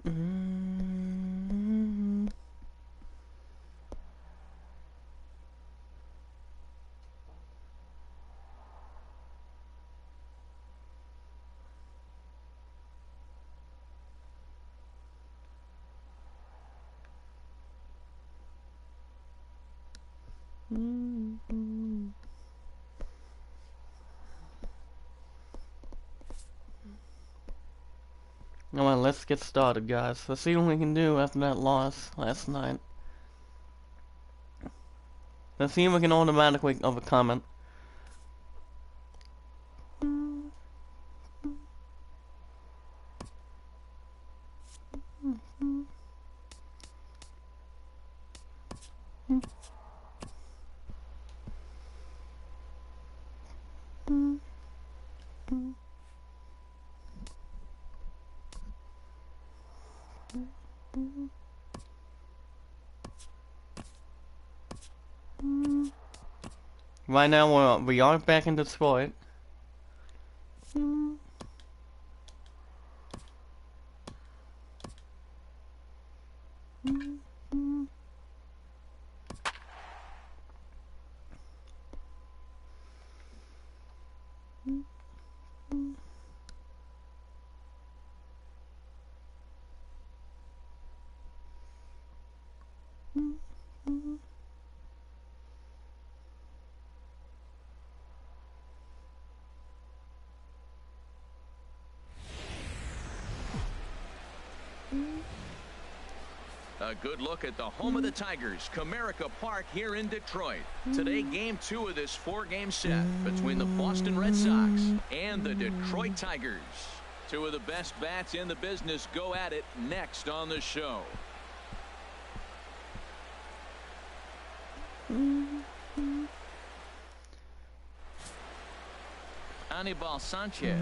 Mm-hmm. Come on, let's get started, guys. Let's see what we can do after that loss last night. Let's see if we can automatically overcome it. Right now, we are back in Detroit. A good look at the home of the Tigers, Comerica Park here in Detroit. Today, game 2 of this 4-game set between the Boston Red Sox and the Detroit Tigers. Two of the best bats in the business go at it next on the show. Anibal Sanchez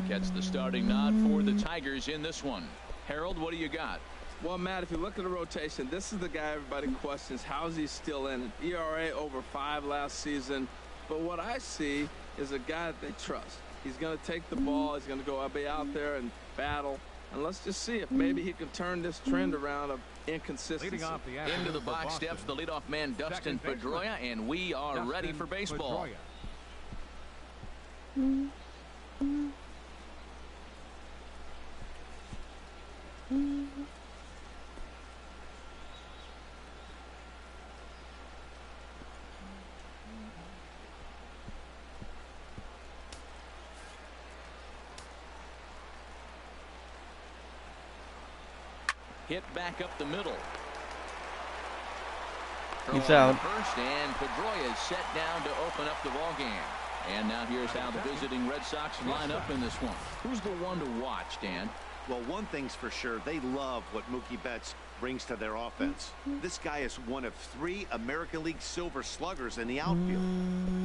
gets the starting nod for the Tigers in this one. Harold, what do you got? Well, Matt, if you look at the rotation, this is the guy everybody questions. How is he still in it? ERA over 5 last season. But what I see is a guy that they trust. He's going to take the ball. He's going to go be out there and battle. And let's just see if maybe he can turn this trend around of inconsistency. Into the box steps the leadoff man, Dustin Pedroia, and we are ready for baseball. Hit back up the middle. He's out. First, and Pedroia is set down to open up the ball game. And now here's how the visiting Red Sox line up in this one. Who's the one to watch, Dan? Well, one thing's for sure, they love what Mookie Betts brings to their offense. This guy is one of 3 American League Silver Sluggers in the outfield.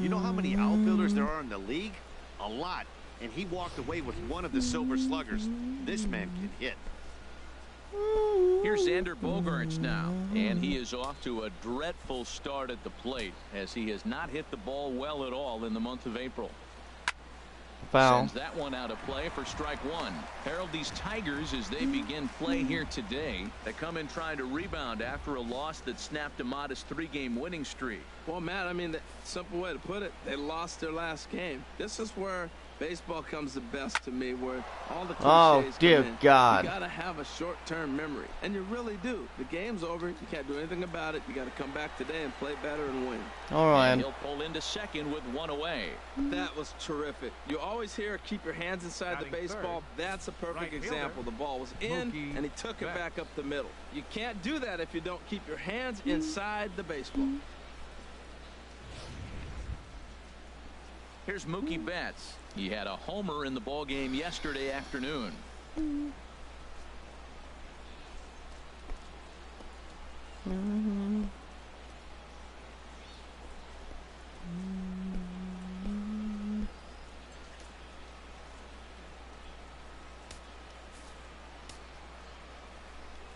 You know how many outfielders there are in the league? A lot. And he walked away with one of the Silver Sluggers. This man can hit. Here's Xander Bogaerts now, and he is off to a dreadful start at the plate as he has not hit the ball well at all in the month of April. Foul. Sends that one out of play for strike 1. Harold, these Tigers, as they begin play here today, they come in trying to rebound after a loss that snapped a modest 3-game winning streak. Well, Matt, I mean, the simple way to put it, they lost their last game. This is where baseball comes the best to me, where all the cliches dear come in. God. You got to have a short-term memory, and you really do. The game's over. You can't do anything about it. You got to come back today and play better and win. All right. And he'll pull into second with 1 away. That was terrific. You always hear keep your hands inside the baseball. That's a perfect example. The ball was in, and he took it back up the middle. You can't do that if you don't keep your hands inside the baseball. Here's Mookie Betts. He had a homer in the ball game yesterday afternoon.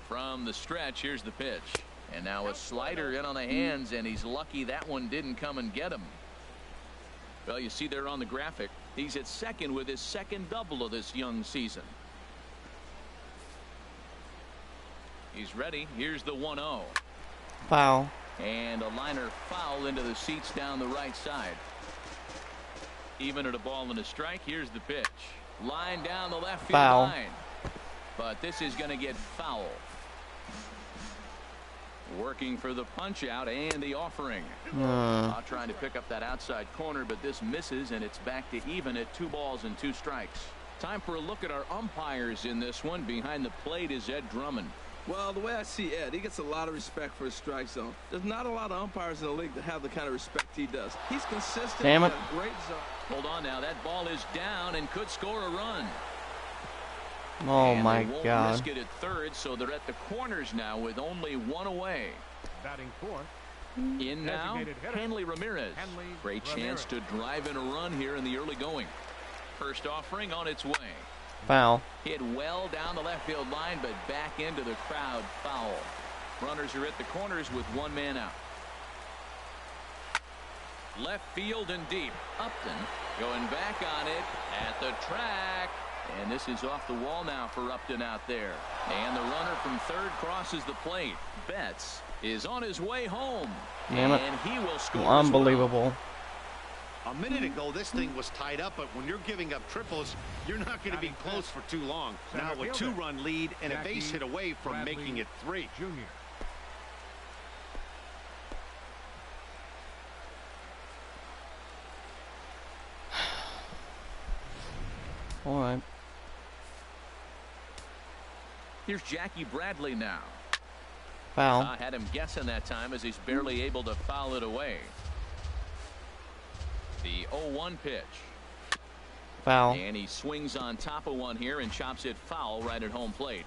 From the stretch, here's the pitch. And now a slider in on the hands, and he's lucky that one didn't come and get him. Well, you see there on the graphic, he's at second with his second double of this young season. He's ready. Here's the 1-0. Foul. And a liner foul into the seats down the right side. Even at a ball and a strike. Here's the pitch. Line down the left field line. But this is going to get foul. Working for the punch out and the offering. Trying to pick up that outside corner, but this misses, and it's back to even at 2 balls and 2 strikes. Time for a look at our umpires in this one. Behind the plate is Ed Drummond. Well, the way I see Ed, he gets a lot of respect for his strike zone. There's not a lot of umpires in the league that have the kind of respect he does. He's consistent. Damn it. Great zone. Hold on now. That ball is down and could score a run. Oh and my they won't God. risk it at third, so they're at the corners now with only 1 away. Batting fourth. In now, Hanley Ramirez. Great chance to drive in a run here in the early going. First offering on its way. Foul. Hit well down the left field line, but back into the crowd. Foul. Runners are at the corners with 1 man out. Left field and deep. Upton going back on it at the track. And this is off the wall now for Upton out there. And the runner from third crosses the plate. Betts is on his way home. Damn it. And he will score. Unbelievable. A minute ago, this thing was tied up, but when you're giving up triples, you're not going to be close for too long. Now a 2-run lead and a base hit away from making it 3. Junior. All right. Here's Jackie Bradley now. Foul. Had him guessing that time as he's barely able to foul it away. The 0-1 pitch. Foul. And he swings on top of one here and chops it foul right at home plate.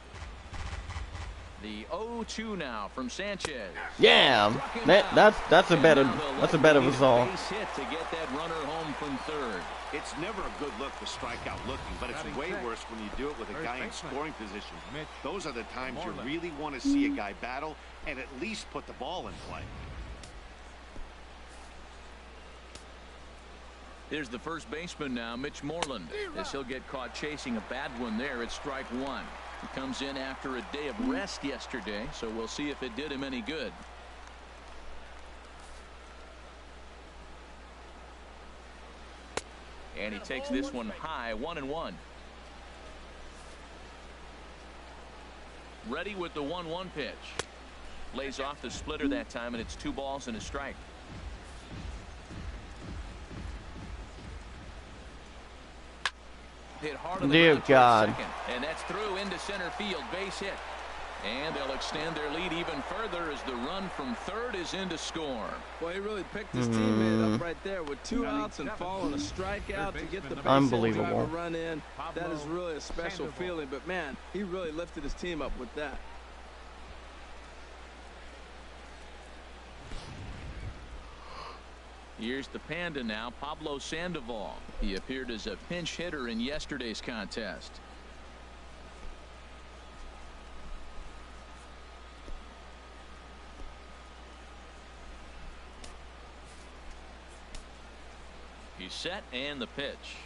The 0-2 now from Sanchez. Yeah. That's a better result. Base hit to get that runner home from third. It's never a good look to strike out looking, but it's way worse when you do it with a guy in scoring position. Those are the times you really want to see a guy battle and at least put the ball in play. Here's the first baseman now, Mitch Moreland, as he'll get caught chasing a bad one there at strike 1. He comes in after a day of rest yesterday, so we'll see if it did him any good. And he takes this one high, 1-1. Ready with the 1-1 pitch. Lays off the splitter that time, and it's 2 balls and a strike. Hit hard on the Dear ground towards God. second, and that's through into center field. Base hit. And they'll extend their lead even further as the run from third is in to score. Well, he really picked his teammate up right there with 2 outs and following a strikeout to get the base hit, Unbelievable. drive a run in. That is really a special feeling. But, man, he really lifted his team up with that. Here's the Panda now, Pablo Sandoval. He appeared as a pinch hitter in yesterday's contest. He's set and the pitch.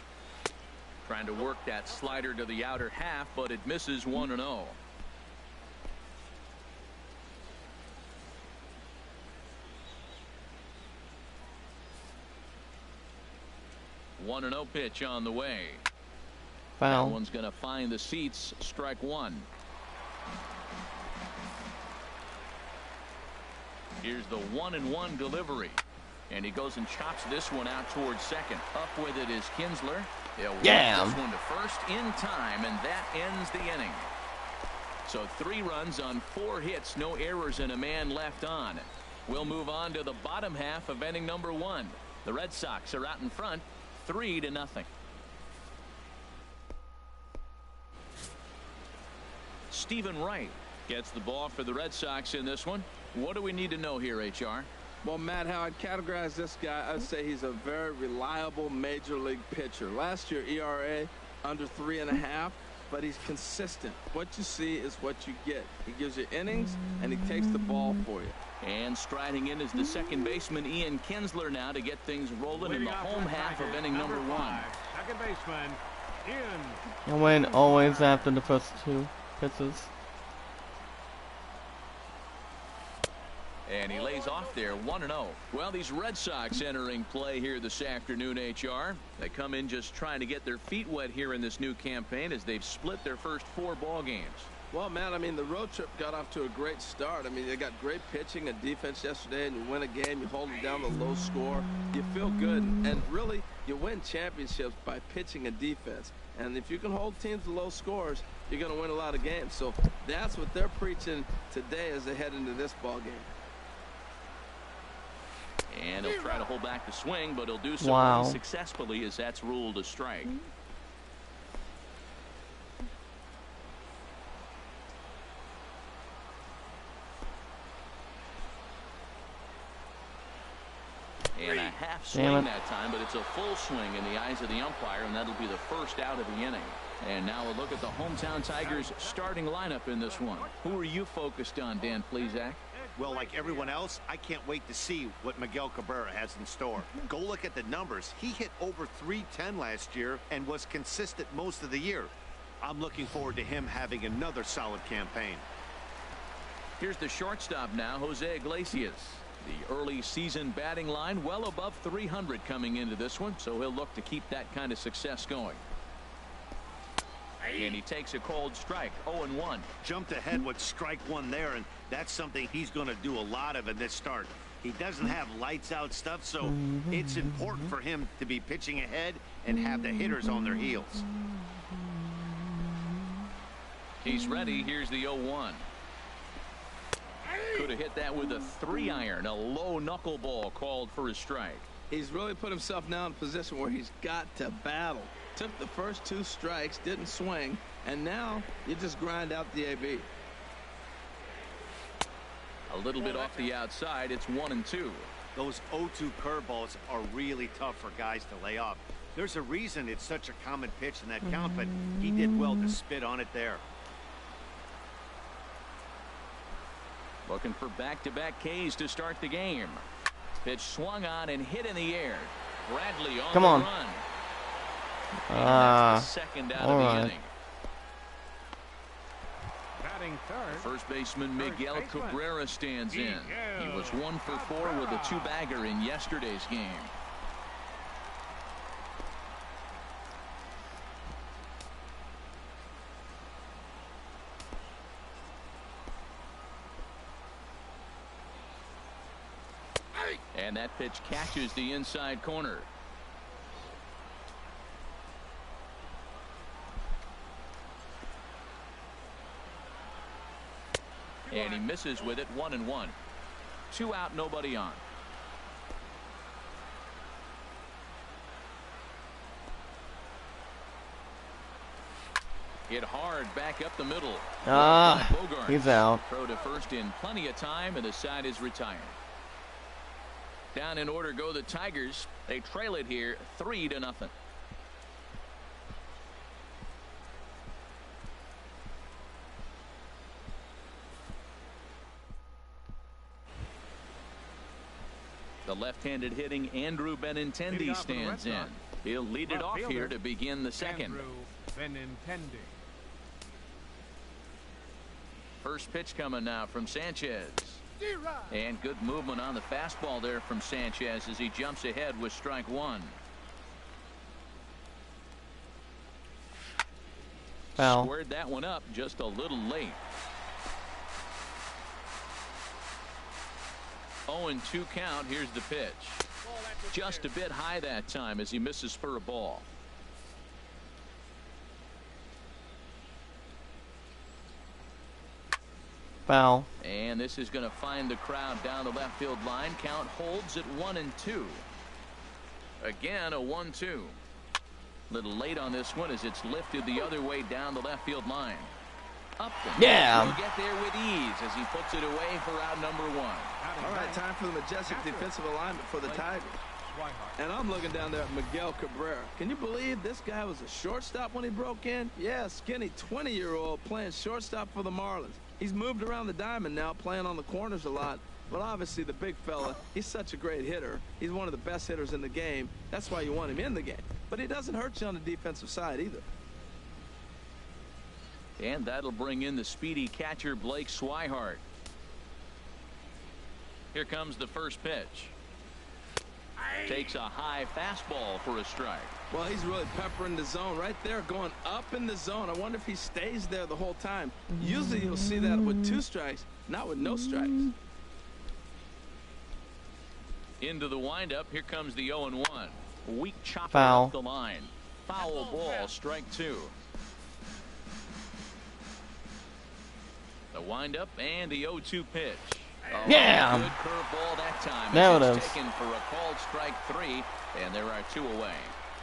Trying to work that slider to the outer half, but it misses 1-0. 1-0 pitch on the way. Foul. That one's going to find the seats. Strike 1. Here's the 1-1 delivery. And he goes and chops this one out towards second. Up with it is Kinsler. He'll work this one to first in time, and that ends the inning. So 3 runs on 4 hits, no errors, and a man left on. We'll move on to the bottom half of inning number 1. The Red Sox are out in front, 3-0. Stephen Wright gets the ball for the Red Sox in this one. What do we need to know here, HR? Well, Matt, how I'd categorize this guy, I'd say he's a very reliable major league pitcher. Last year, ERA under 3.5, but he's consistent. What you see is what you get. He gives you innings, and he takes the ball for you. And striding in is the second baseman, Ian Kinsler, now to get things rolling in the home half of inning number 1. Second baseman, Ian. And win always after the first 2 pitches. And he lays off there 1-0. Well, these Red Sox entering play here this afternoon, HR. They come in just trying to get their feet wet here in this new campaign as they've split their first 4 ball games. Well, man, I mean, the road trip got off to a great start. I mean, they got great pitching and defense yesterday, and you win a game, you hold it down to low score, you feel good, and really, you win championships by pitching and defense. And if you can hold teams to low scores, you're going to win a lot of games. So that's what they're preaching today as they head into this ball game. And he'll try to hold back the swing, but he'll do so Wow. successfully as that's ruled a strike. And a half swing that time, but it's a full swing in the eyes of the umpire, and that'll be the first out of the inning. And now a look at the hometown Tigers starting lineup in this one. Who are you focused on, Dan Plesac? Well, like everyone else, I can't wait to see what Miguel Cabrera has in store. Go look at the numbers. He hit over .310 last year and was consistent most of the year. I'm looking forward to him having another solid campaign. Here's the shortstop now, Jose Iglesias. The early season batting line well above 300 coming into this one, so he'll look to keep that kind of success going. And he takes a cold strike, 0-1. Jumped ahead with strike one there, and that's something he's going to do a lot of in this start. He doesn't have lights out stuff, so it's important for him to be pitching ahead and have the hitters on their heels. He's ready. Here's the 0-1. Could have hit that with a 3-iron. A low knuckleball called for a strike. He's really put himself now in a position where he's got to battle. Took the first 2 strikes, didn't swing, and now you just grind out the AB. A little bit off the outside. It's 1-2. Those 0-2 curveballs are really tough for guys to lay off. There's a reason it's such a common pitch in that count, but he did well to spit on it there. Looking for back-to-back Ks to start the game. Pitch swung on and hit in the air. Bradley on Come the on. run. And that's the second out of the alright. inning. Batting third. First baseman Miguel First baseman. Cabrera stands in. He was 1 for 4 with a 2-bagger in yesterday's game. And that pitch catches the inside corner. And he misses with it, 1-1. 2 out, nobody on. Hit hard back up the middle. Bogarts. He's out. Throw to first in plenty of time, and the side is retired. Down in order go the Tigers. They trail it here 3-0. The left-handed hitting Andrew Benintendi stands in. He'll lead it off here to begin the second. Andrew Benintendi. First pitch coming now from Sanchez. And good movement on the fastball there from Sanchez as he jumps ahead with strike 1. Foul. Squared that one up just a little late. 0-2 count. Here's the pitch. Just a bit high that time as he misses for a ball. Foul. And this is going to find the crowd down the left field line. Count holds at 1-2. Again, a 1-2. Little late on this one as it's lifted the other way down the left field line. Up the Yeah. He'll get there with ease as he puts it away for out number 1. All right, time for the majestic defensive alignment for the Tigers. And I'm looking down there at Miguel Cabrera. Can you believe this guy was a shortstop when he broke in? Yeah, skinny 20-year-old playing shortstop for the Marlins. He's moved around the diamond now, playing on the corners a lot. But obviously the big fella, he's such a great hitter. He's one of the best hitters in the game. That's why you want him in the game. But he doesn't hurt you on the defensive side either. And that'll bring in the speedy catcher Blake Swihart. Here comes the first pitch. Takes a high fastball for a strike. Well, he's really peppering the zone right there, going up in the zone. I wonder if he stays there the whole time. Usually you'll see that with 2 strikes, not with no strikes. Into the windup. Here comes the 0-1. Weak chopper Foul. up the line. Foul ball, strike 2. The windup and the 0-2 pitch. Oh, Yeah. good curveball that time. There It's it is. taken for a called strike 3, and there are 2 away.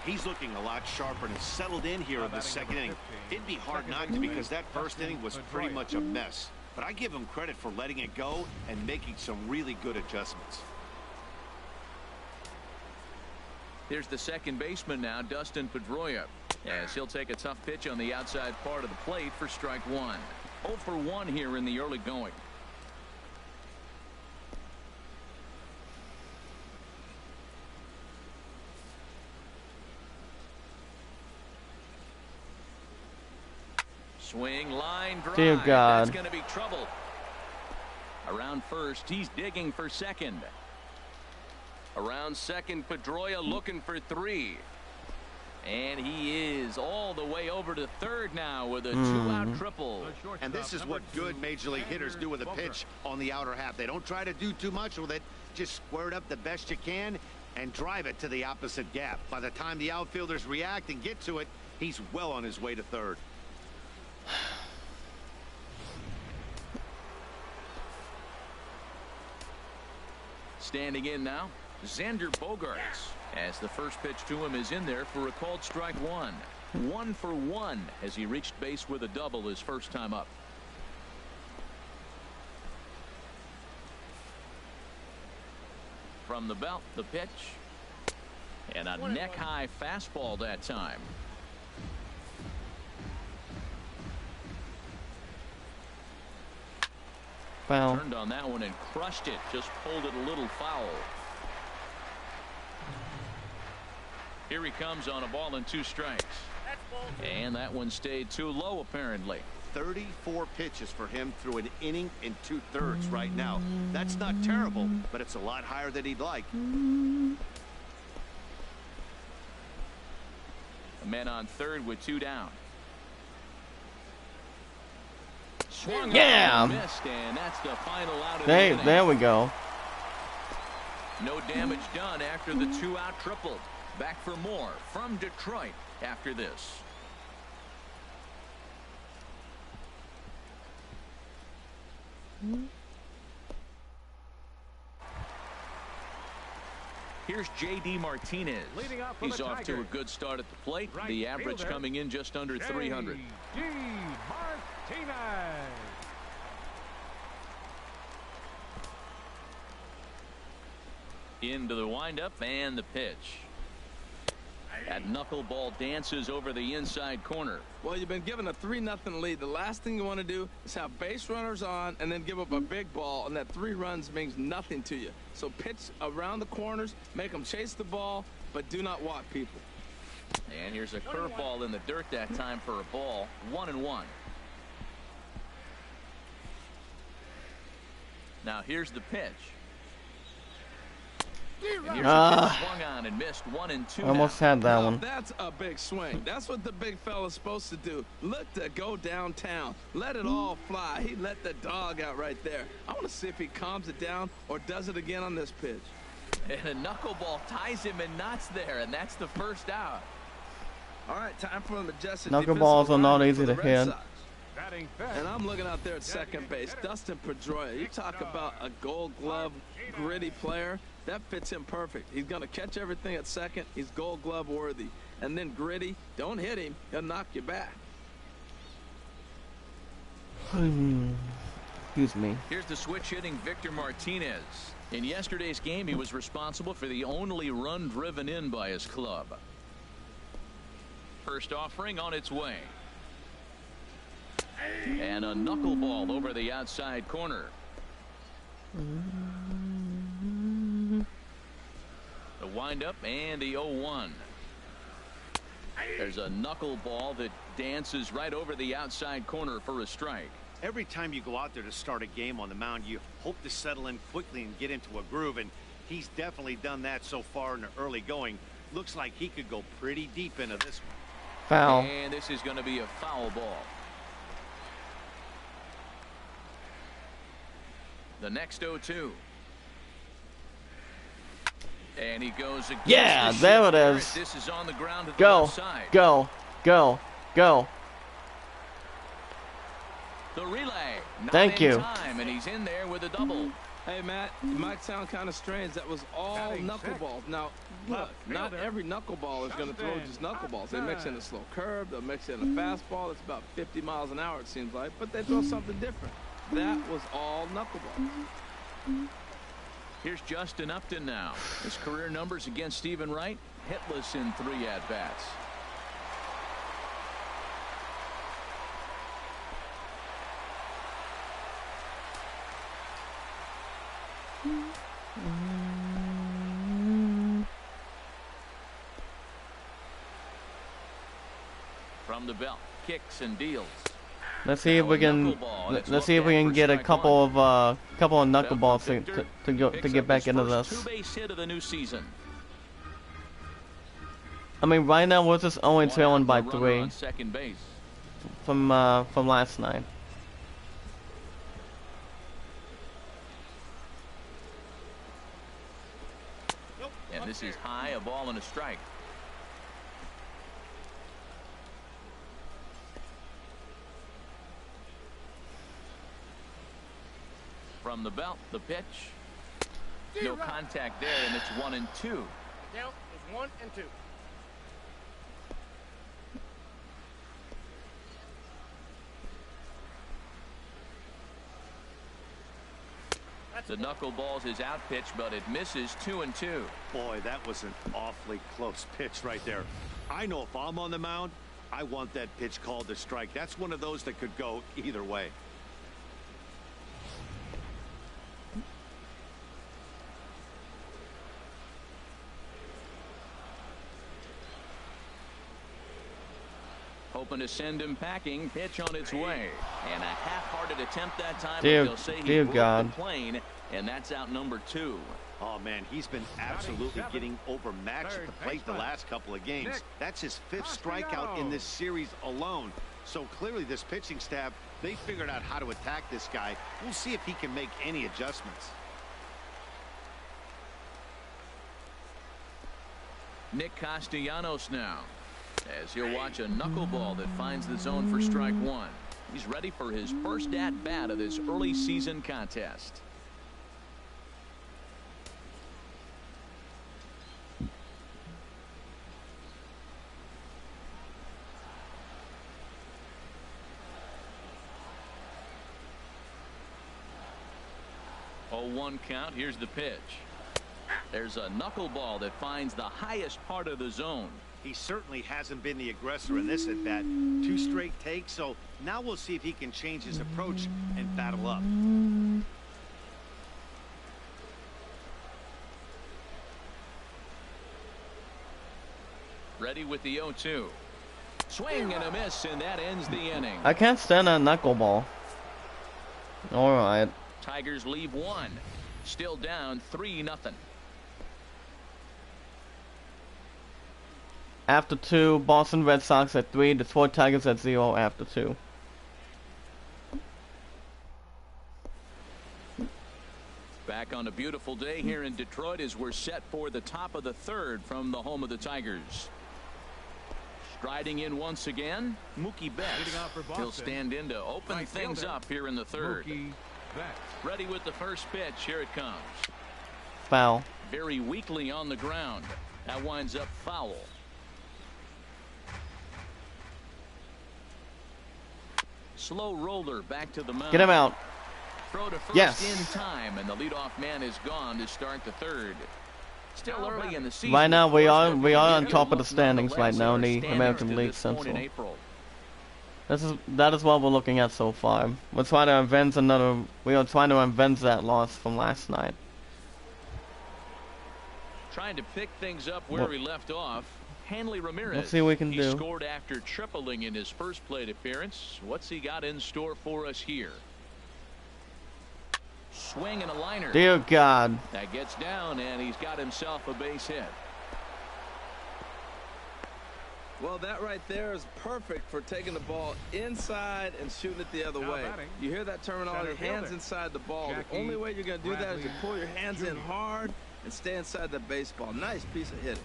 He's looking a lot sharper and settled in here in the second inning. It'd be hard not to because that first inning was pretty much a mess. But I give him credit for letting it go and making some really good adjustments. Here's the second baseman now, Dustin Pedroia, as he'll take a tough pitch on the outside part of the plate for strike 1. 0 for 1 here in the early going. Swing, line, drive. Dear God. That's going to be trouble. Around first, he's digging for second. Around second, Pedroia looking for 3. And he is all the way over to third now with a 2-out triple. And this is what good major league hitters do with a pitch on the outer half. They don't try to do too much with it. Just square it up the best you can and drive it to the opposite gap. By the time the outfielders react and get to it, he's well on his way to third. Standing in now, Xander Bogaerts, as the first pitch to him is in there for a called strike 1. 1 for 1 as he reached base with a double his first time up. From the belt, the pitch. And a neck-high fastball that time. Foul. Turned on that one and crushed it. Just pulled it a little foul. Here he comes on a ball and 2 strikes. And that one stayed too low apparently. 34 pitches for him through an inning and 2/3 right now. That's not terrible, but it's a lot higher than he'd like. A man on third with 2 down. Swung Yeah. on and missed, and that's the final out of the inning. There we go. No damage done after the 2-out triple. Back for more from Detroit after this. Here's J.D. Martinez. Leading off for He's the off to a Tigers. good start at the plate. Right The average fielder, coming in just under 300. J.D. Martinez. Into the windup and the pitch. That knuckleball dances over the inside corner. Well, you've been given a 3-0 lead. The last thing you want to do is have base runners on and then give up a big ball, and that 3 runs means nothing to you. So pitch around the corners, make them chase the ball, but do not walk people. And here's a curveball in the dirt that time for a ball. 1-1. Now here's the pitch. And here's a pitch swung on and missed. 1-2. Almost now. had that Now, one. that's a big swing. That's what the big fella's supposed to do. Look to go downtown. Let it all fly. He let the dog out right there. I want to see if he calms it down or does it again on this pitch. And a knuckleball ties him in knots there, and that's the first out. All right, time for the majestic Knuckleballs defensive are not line easy for the to Red hit. Sox. Batting fifth. And I'm looking out there at second base. Dustin Pedroia. You talk about a gold glove, gritty player. That fits him perfect. He's going to catch everything at second. He's gold glove worthy. And then gritty. Don't hit him. He'll knock you back. Excuse me. Here's the switch hitting Victor Martinez. In yesterday's game, he was responsible for the only run driven in by his club. First offering on its way. And a knuckleball over the outside corner. The windup and the 0-1. There's a knuckleball that dances right over the outside corner for a strike. Every time you go out there to start a game on the mound, you hope to settle in quickly and get into a groove, and he's definitely done that so far in the early going. Looks like he could go pretty deep into this one. Foul. And this is going to be a foul ball. The next 0-2. And he goes against Yeah, the there it short is. This is on the ground to the Go, left side. go, go, go. The relay. Not Thank in you. Time, and he's in there with a double. Hey, Matt, it might sound kind of strange. That was all Batting knuckleballs. Now, look, Left not fielder, every knuckleball is going to throw just knuckleballs. They mix in a slow curve. They'll mix in a fastball. It's about 50 miles an hour, it seems like. But they throw something different. That was all knuckleballs. Here's Justin Upton now. His career numbers against Stephen Wright, hitless in 3 at-bats. From the belt, kicks and deals. Let's see if we can. Let's see if we can get a couple of knuckleballs to get back into this. Two-base hit of the new season. I mean, right now we're just only trailing by 3 On second base. from last night. And this is high, a ball and a strike. From the belt, the pitch. No contact there, and it's 1-2. Count is 1-2. The knuckleballs is out pitch, but it misses 2-2. Boy, that was an awfully close pitch right there. I know if I'm on the mound, I want that pitch called a strike. That's one of those that could go either way. Hoping to send him packing. Pitch on its way. And a half-hearted attempt that time. Dear- but they'll say he dear broke God. the plane, and that's out number 2. Oh, man, he's been absolutely getting overmatched at the plate the last couple of games. Nick That's his 5th strikeout in this series alone. So clearly this pitching staff, they figured out how to attack this guy. We'll see if he can make any adjustments. Nick Castellanos now, as he'll watch a knuckleball that finds the zone for strike 1. He's ready for his first at-bat of this early season contest. Oh, 1 count. Here's the pitch. There's a knuckleball that finds the highest part of the zone. He certainly hasn't been the aggressor in this at bat. 2 straight takes, so now we'll see if he can change his approach and battle up. Ready with the 0-2. Swing and a miss, and that ends the inning. I can't stand a knuckleball. All right. Tigers leave 1. Still down 3-0. After 2, Boston Red Sox at 3, Detroit Tigers at 0 after 2. Back on a beautiful day here in Detroit as we're set for the top of the 3rd from the home of the Tigers. Striding in once again, Mookie Betts. Leading off for Boston. He'll stand in to open Right things fielder, up here in the 3rd. Mookie Betts. Ready with the first pitch. Here it comes. Foul. Very weakly on the ground. That winds up foul. Slow roller back to the mound. Get him out. Throw to first Yes. in time, and the leadoff man is gone to start the 3rd. Still early in the season. Right now we are Of course, on but top of the look standings right nonetheless now in at our the standings American to League this point in Central. April. That is what we're looking at so far. We're trying to avenge we are trying to avenge that loss from last night. Trying to pick things up where we left off. Hanley Ramirez. Let's see what we can he do. scored after tripling in his first plate appearance. What's he got in store for us here? Swing and a liner. Dear God. That gets down, and he's got himself a base hit. Well, that right there is perfect for taking the ball inside and shooting it the other way. You hear that terminology, hands inside the ball. The only way you're going to do that is to pull your hands in hard and stay inside the baseball. Nice piece of hitting.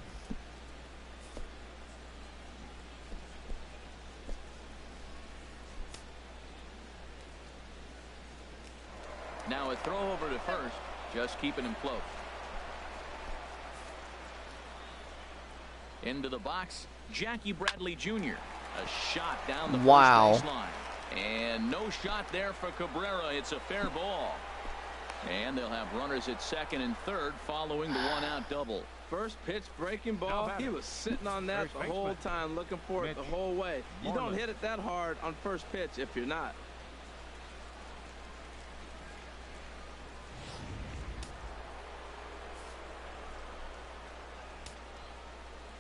Now a throw over to first, just keeping him close. Into the box, Jackie Bradley Jr. A shot down the first baseline. And no shot there for Cabrera. It's a fair ball. And they'll have runners at second and third following the one-out double. First pitch breaking ball. He was sitting on that the whole time, looking for it the whole way. You don't hit it that hard on first pitch if you're not.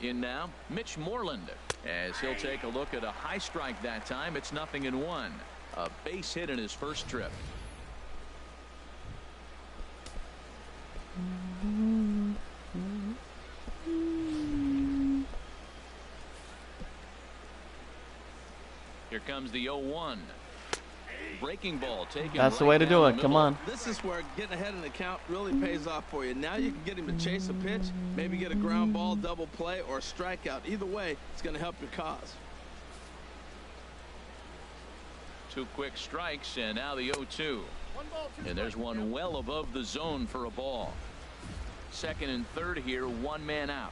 In now, Mitch Moreland, as he'll take a look at a high strike that time. It's 0-1. A base hit in his first trip. Here comes the 0-1. Breaking ball taken. That's the right way to do down it. the Come middle. on. This is where getting ahead in the count really pays off for you. Now you can get him to chase a pitch, maybe get a ground ball, double play, or a strikeout. Either way, it's going to help your cause. 2 quick strikes, and now the 0-2. And there's one well above the zone for a ball. Second and third here, 1 man out.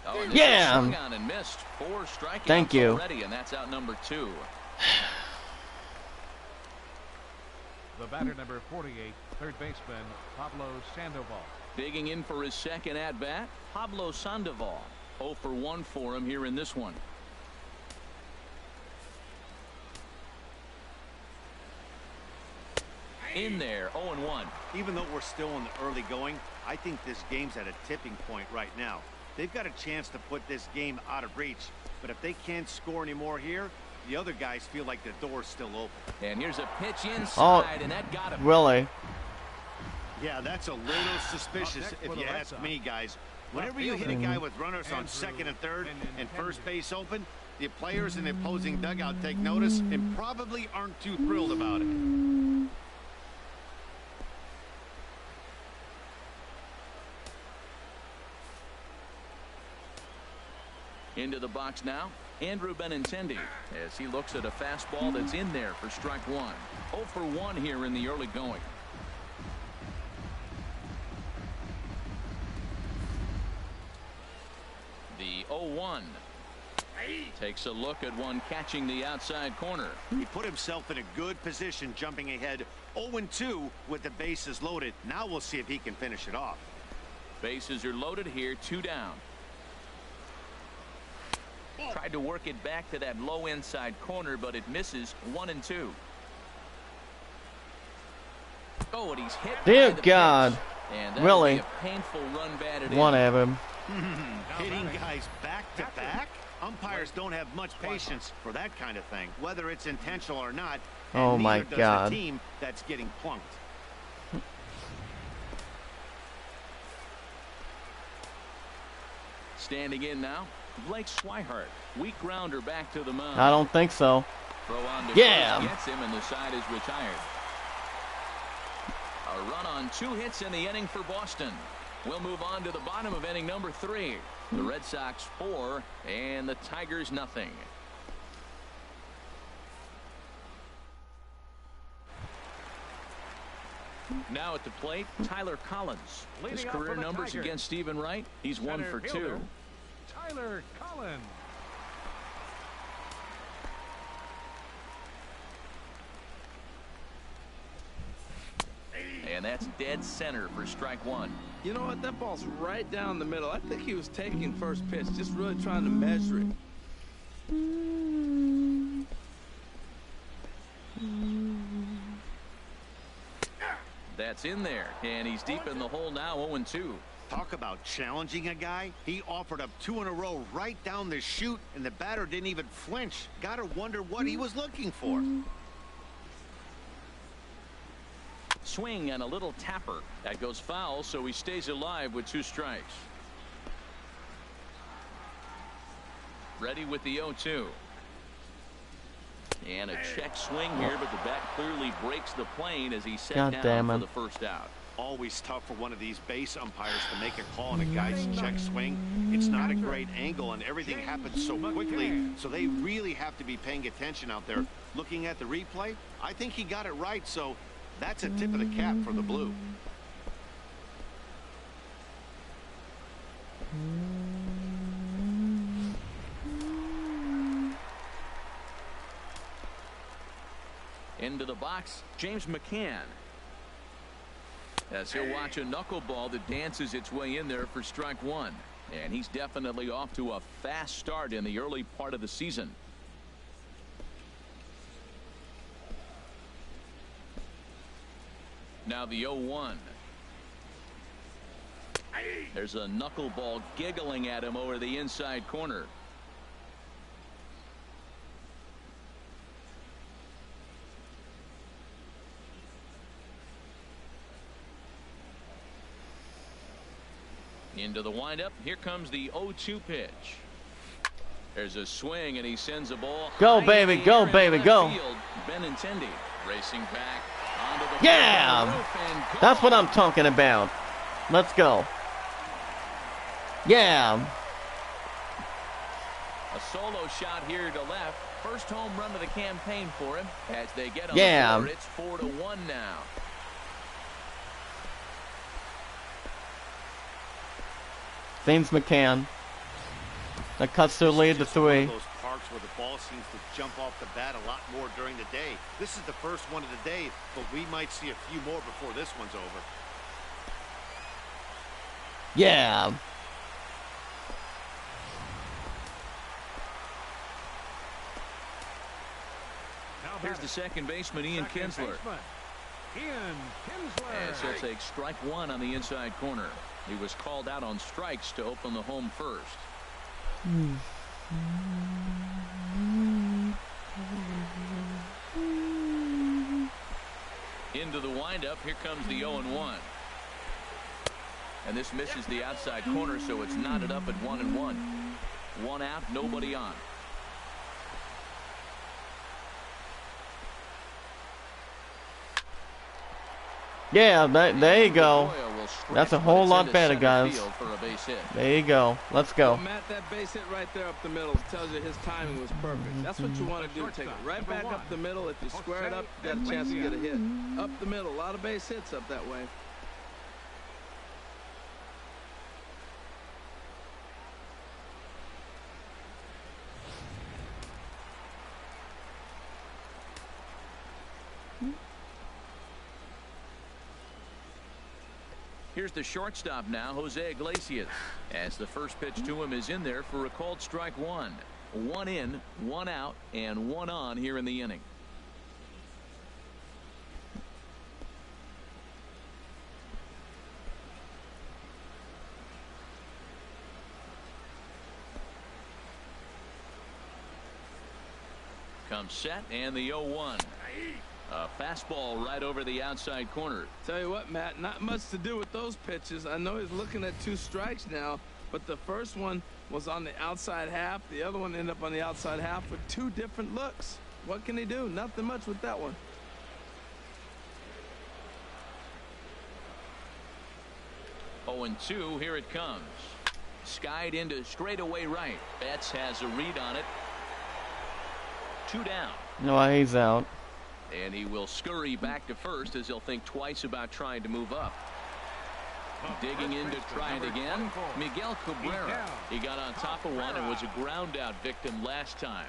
Oh, and yeah. Swung on and missed. 4 strikeouts Thank you. already, and that's out number 2. The batter, number 48, third baseman, Pablo Sandoval. Digging in for his second at-bat, Pablo Sandoval. 0 for 1 for him here in this one. In there, 0-1. Even though we're still in the early going, I think this game's at a tipping point right now. They've got a chance to put this game out of reach, but if they can't score any more here, the other guys feel like the door's still open. And here's a pitch inside, and that got him. Really? Yeah, that's a little suspicious if you ask me, guys. Whenever you hit a guy with runners on second and third and first base open, the players in the opposing dugout take notice and probably aren't too thrilled about it. Into the box now, Andrew Benintendi, as he looks at a fastball that's in there for strike 1. 0 for 1 here in the early going. The 0-1. Takes a look at one catching the outside corner. He put himself in a good position jumping ahead 0-2 with the bases loaded. Now we'll see if he can finish it off. Bases are loaded here, 2 down. Tried to work it back to that low inside corner, but it misses. 1-2. Oh, and he's hit. Dear God. And really? A painful run batted One in. of them. Hitting guys back to back? Umpires don't have much patience for that kind of thing, whether it's intentional or not. Oh my neither does God. the team that's getting plunked. Standing in now, Blake Swihart. Weak grounder back to the mound. I don't think so. Throw on to Yeah. first, gets him, and the side is retired. A run on 2 hits in the inning for Boston. We'll move on to the bottom of inning number 3. The Red Sox 4 and the Tigers nothing. Now at the plate, Tyler Collins. His Leading off career for the numbers Tigers. against Stephen Wright, he's 1 Center for 2. fielder, Tyler Collins. And that's dead center for strike 1. You know what? That ball's right down the middle. I think he was taking first pitch, just really trying to measure it. That's in there, and he's deep in the hole now, 0-2. Talk about challenging a guy. He offered up 2 in a row right down the chute, and the batter didn't even flinch. Gotta wonder what he was looking for. Swing and a little tapper. That goes foul, so he stays alive with 2 strikes. Ready with the 0-2. And a check swing here, but the bat clearly breaks the plane as he set down for the first out. Always tough for one of these base umpires to make a call on a guy's check swing. It's not a great angle, and everything happens so quickly, so they really have to be paying attention out there. Looking at the replay, I think he got it right, so that's a tip of the cap for the Blue. Into the box, James McCann. As he'll watch a knuckleball that dances its way in there for strike 1. And he's definitely off to a fast start in the early part of the season. Now the 0-1. There's a knuckleball giggling at him over the inside corner. Into the windup. Here comes the 0-2 pitch. There's a swing, and he sends a ball. Go, baby, go, baby, go. Benintendi racing back onto the yeah, that's what I'm talking about. Let's go. Yeah. A solo shot here to left. First home run of the campaign for him. As they get on yeah. the board, it's 4-1 now. James McCann. That cuts their lead to 3. One of those parks where the ball seems to jump off the bat a lot more during the day. This is the first one of the day, but we might see a few more before this one's over. Yeah. Here's the second baseman, Ian Kinsler. As he'll take strike 1 on the inside corner. He was called out on strikes to open the home first. Into the windup. Here comes the 0-1. And this misses the outside corner, so it's knotted up at 1-1. 1 out, nobody on. Yeah, there you go. That's a whole lot better, guys. There you go. Let's go. Well, Matt, that base hit right there up the middle tells you his timing was perfect. That's what you want to do. Take it right back up the middle. If you square it up, you got a chance to get a hit. Up the middle. A lot of base hits up that way. Here's the shortstop now, Jose Iglesias, as the first pitch to him is in there for a called strike 1. 1 in, 1 out, and 1 on here in the inning. Comes set, and the 0-1. A fastball right over the outside corner. Tell you what, Matt, not much to do with those pitches. I know he's looking at 2 strikes now, but the first one was on the outside half. The other one ended up on the outside half with 2 different looks. What can he do? Nothing much with that one. Oh, and 2, here it comes. Skied into straightaway right. Betts has a read on it. 2 down. No, he's out. And he will scurry back to first as he'll think twice about trying to move up. Digging in to try it again, Miguel Cabrera. He got on top of one and was a ground out victim last time.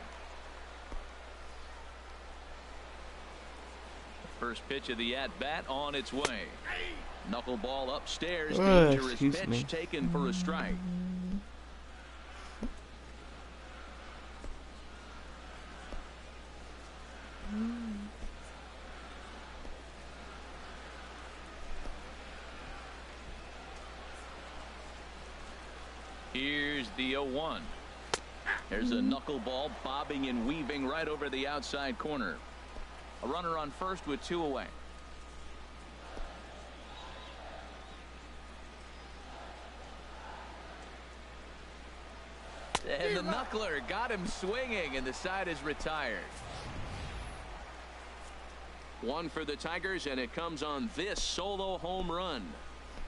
First pitch of the at-bat on its way. Knuckleball upstairs. Dangerous pitch taken for a strike. the 0-1. There's a knuckleball bobbing and weaving right over the outside corner. A runner on first with 2 away. And the knuckler got him swinging, and the side is retired. 1 for the Tigers, and it comes on this solo home run.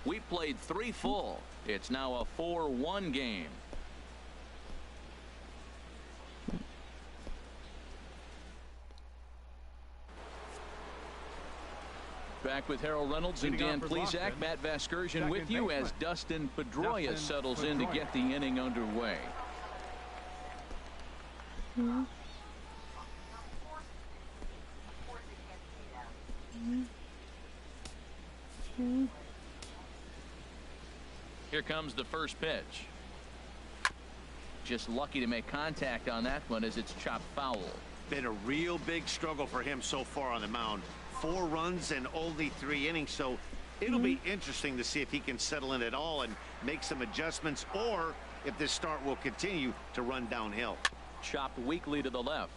We played 3 full. It's now a 4-1 game. Back with Harold Reynolds and Dan Plesac. Matt Vasgersian with you as Dustin Pedroia settles in to get the inning underway. Here comes the first pitch. Just lucky to make contact on that one as it's chopped foul. Been a real big struggle for him so far on the mound. 4 runs and only 3 innings, so it'll be interesting to see if he can settle in at all and make some adjustments, or if this start will continue to run downhill. Chopped weakly to the left.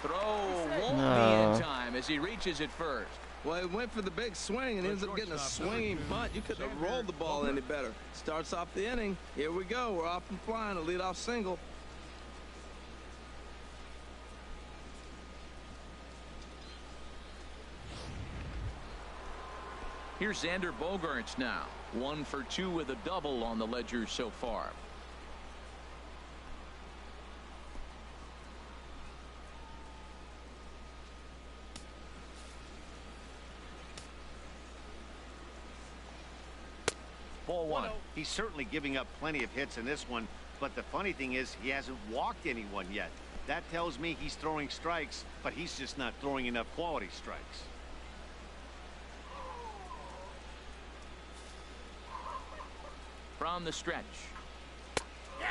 Throw won't be in time as he reaches it first. Well, he went for the big swing and ends up getting a swinging bunt. You couldn't have rolled the ball any better. Starts off the inning. Here we go. We're off and flying. A leadoff single. Here's Xander Bogaerts now. 1 for 2 with a double on the ledger so far. Ball 1. He's certainly giving up plenty of hits in this one, but the funny thing is he hasn't walked anyone yet. That tells me he's throwing strikes, but he's just not throwing enough quality strikes. From the stretch.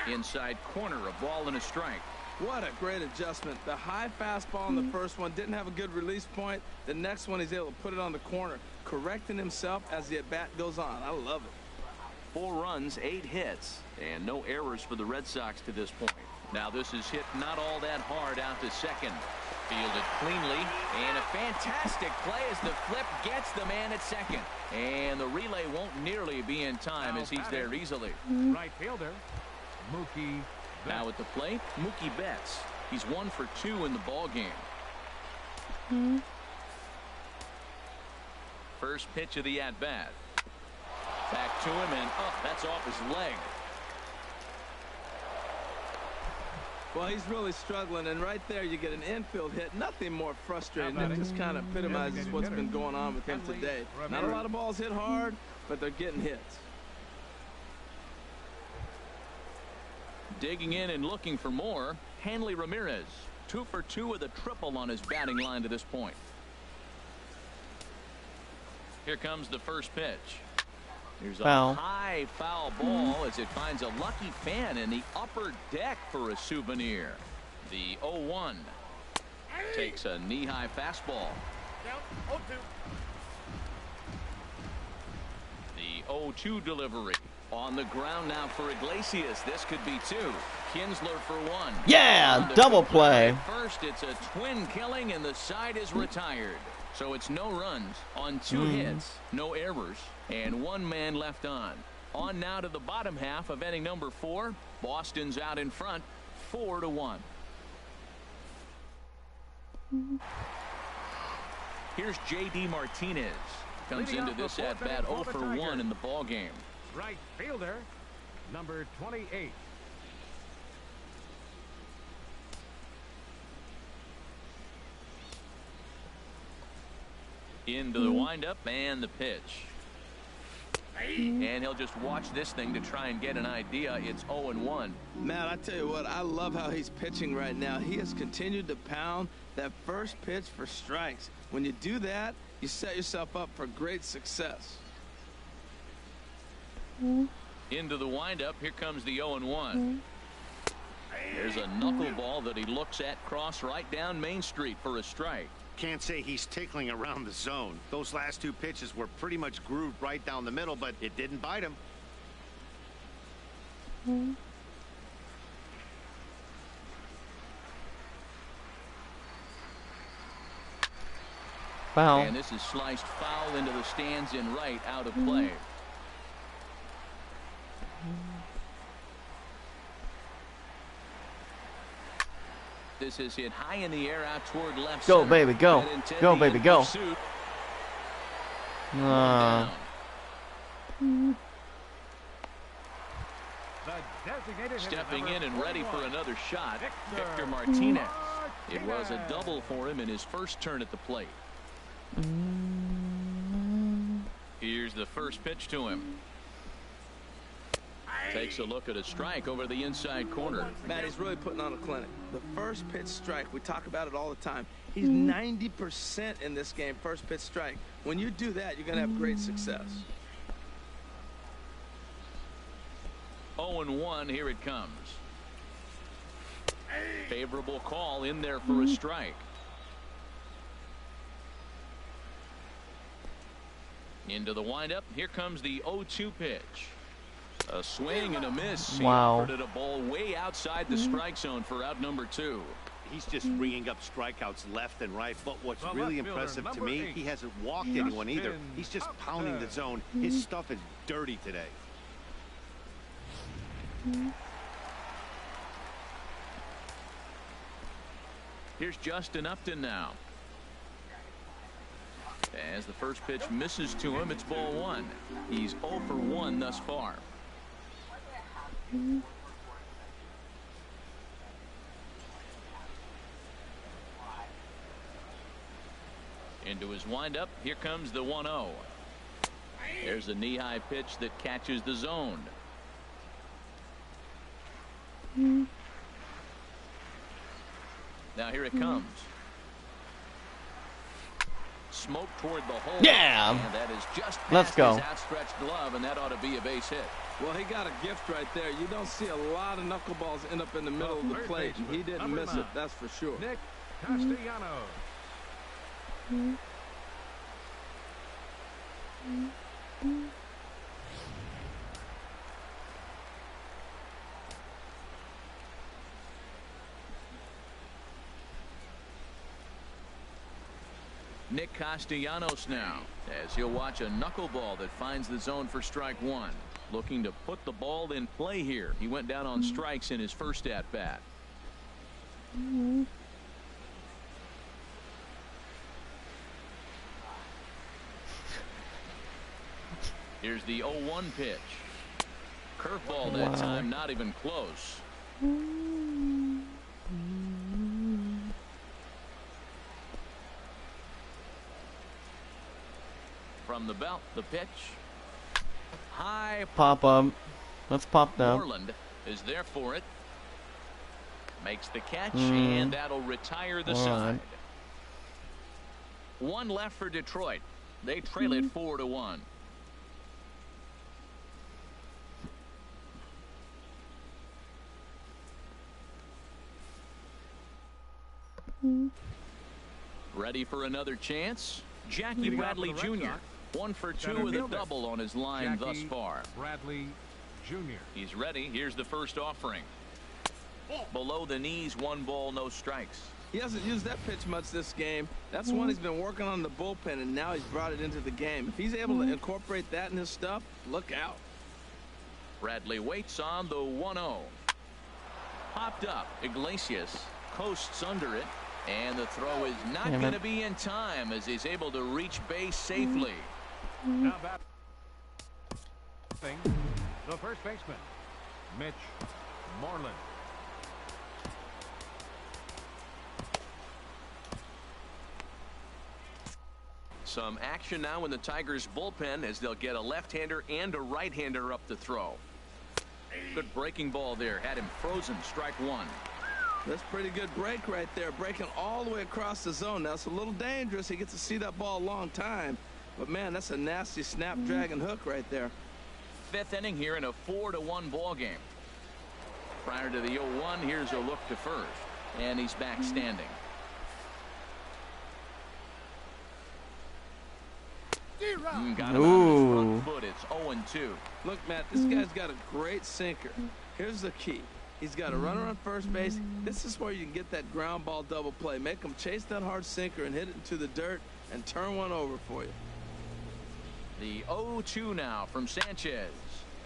Inside corner, a ball and a strike. What a great adjustment. The high fastball in the first one didn't have a good release point. The next one he's able to put it on the corner, correcting himself as the at-bat goes on. I love it. 4 runs, 8 hits, and no errors for the Red Sox to this point. Now this is hit not all that hard out to second. Fielded cleanly, and a fantastic play as the flip gets the man at second. And the relay won't nearly be in time as he's there easily. Right fielder, Mookie Betts. Now at the plate, Mookie Betts. He's 1 for 2 in the ball game. First pitch of the at-bat. Back to him, and that's off his leg. Well, he's really struggling, and right there you get an infield hit. Nothing more frustrating. It just kind of epitomizes what's been going on with him today. Not a lot of balls hit hard, but they're getting hits. Digging in and looking for more, Hanley Ramirez. 2 for 2 with a triple on his batting line to this point. Here comes the first pitch. Here's a high foul ball as it finds a lucky fan in the upper deck for a souvenir. The 0-1 takes a knee-high fastball. The 0-2 delivery on the ground now for Iglesias. This could be 2. Kinsler for 1. Yeah, double play. First, it's a twin killing, and the side is retired. So it's no runs on 2 hits, no errors, and 1 man left on. On now to the bottom half of inning number 4. Boston's out in front, 4-1. Here's J.D. Martinez. Comes into this at bat 0 for 1 in the ball game. Right fielder, number 28. Into the windup and the pitch. And he'll just watch this thing to try and get an idea. It's 0-1. Matt, I tell you what, I love how he's pitching right now. He has continued to pound that first pitch for strikes. When you do that, you set yourself up for great success. Into the windup. Here comes the 0-1. There's a knuckleball that he looks at cross right down Main Street for a strike. Can't say he's tickling around the zone. Those last 2 pitches were pretty much grooved right down the middle, but it didn't bite him. Foul. And this is sliced foul into the stands in right, out of play. This is hit high in the air out toward left Go, center. baby, go. Benintendi Go, baby, in go. pursuit. Uh, Down. The designated hitter, Stepping number in and ready for 41, another shot, Victor Victor Martinez. It Martinez. was a double for him in his first turn at the plate. Here's the first pitch to him. Takes a look at a strike over the inside corner. Matt, he's really putting on a clinic. The first pitch strike, we talk about it all the time. He's 90% in this game, first pitch strike. When you do that, you're going to have great success. 0-1, here it comes. Favorable call in there for a strike. Into the windup, here comes the 0-2 pitch. A swing and a miss. Wow. He offered it a ball way outside the strike zone for out number 2. He's just ringing up strikeouts left and right. But what's The really left fielder, impressive to number me, 8. he hasn't walked anyone either. He's just pounding the zone. His stuff is dirty today. Here's Justin Upton now. As the first pitch misses to him, it's ball 1. He's 0 for 1 thus far. Into his windup, here comes the 1-0. There's a knee-high pitch that catches the zone. Now here it comes. Smoke toward the hole. Yeah. And that is just past Let's go. his outstretched glove, and that ought to be a base hit. Well, he got a gift right there. You don't see a lot of knuckleballs end up in the middle of the third plate, and he baseman, didn't number miss 9. it, that's for sure. Nick Castellanos. Nick Castellanos now, as he'll watch a knuckleball that finds the zone for strike 1. Looking to put the ball in play here. He went down on strikes in his first at-bat. Here's the 0-1 pitch. Curveball that time, not even close. From the belt, the pitch. High. pop up. Let's pop that. Moreland is there for it. Makes the catch, and that'll retire the side. One left for Detroit. They trail it 4-1. Ready for another chance? Jackie Leading off Bradley for the Red Jr. Sox, 1 for 2 center with a fielder, double on his line thus Jackie far. Bradley Jr. He's ready. Here's the first offering. Below the knees, 1 ball, no strikes. He hasn't used that pitch much this game. That's one he's been working on the bullpen, and now he's brought it into the game. If he's able to incorporate that in his stuff, look out. Bradley waits on the 1-0. Popped up. Iglesias coasts under it, and the throw is not going to be in time as he's able to reach base safely. Now batting the first baseman, Mitch Moreland. Some action now in the Tigers bullpen as they'll get a left-hander and a right-hander up the throw. Good breaking ball there. Had him frozen. Strike 1. That's pretty good break right there, breaking all the way across the zone. Now, it's a little dangerous. He gets to see that ball a long time. But, man, that's a nasty snapdragon hook right there. 5th inning here in a 4-1 ball game. Prior to the 0-1, here's a look to first. And he's back standing. Got him on his front foot. It's 0-2. Look, Matt, this guy's got a great sinker. Here's the key. He's got a runner on first base. This is where you can get that ground ball double play. Make him chase that hard sinker and hit it into the dirt and turn one over for you. The 0-2 now from Sanchez.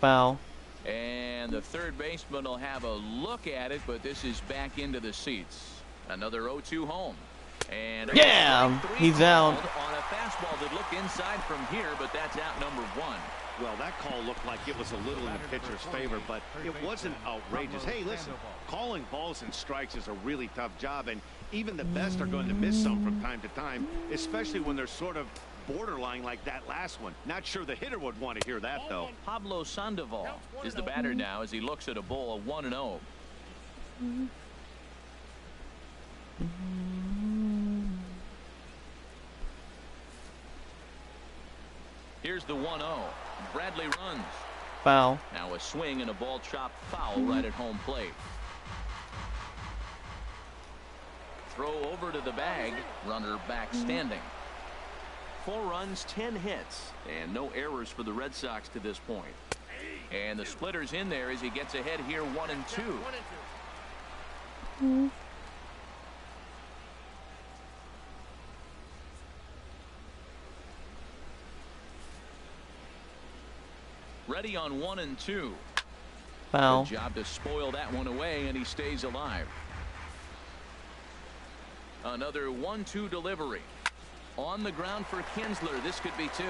Foul. And the third baseman will have a look at it, but this is back into the seats. Another 0-2 home. And yeah, he's out. On a fastball that looked inside from here, but that's out number 1. Well, that call looked like it was a little in the pitcher's favor, but it wasn't outrageous. Hey, listen, calling balls and strikes is a really tough job, and even the best are going to miss some from time to time, especially when they're sort of borderline like that last one. Not sure the hitter would want to hear that, though. Pablo Sandoval is the batter now as he looks at a ball of 1-0. Here's the 1-0. Bradley runs. Foul. Now a swing and a ball chopped foul right at home plate. Throw over to the bag. Runner back standing. 4 runs, 10 hits, and no errors for the Red Sox to this point. And the splitter's in there as he gets ahead here 1-2. Ready on 1-2. Foul. Good job to spoil that one away, and he stays alive. Another 1-2 delivery. On the ground for Kinsler. This could be 2.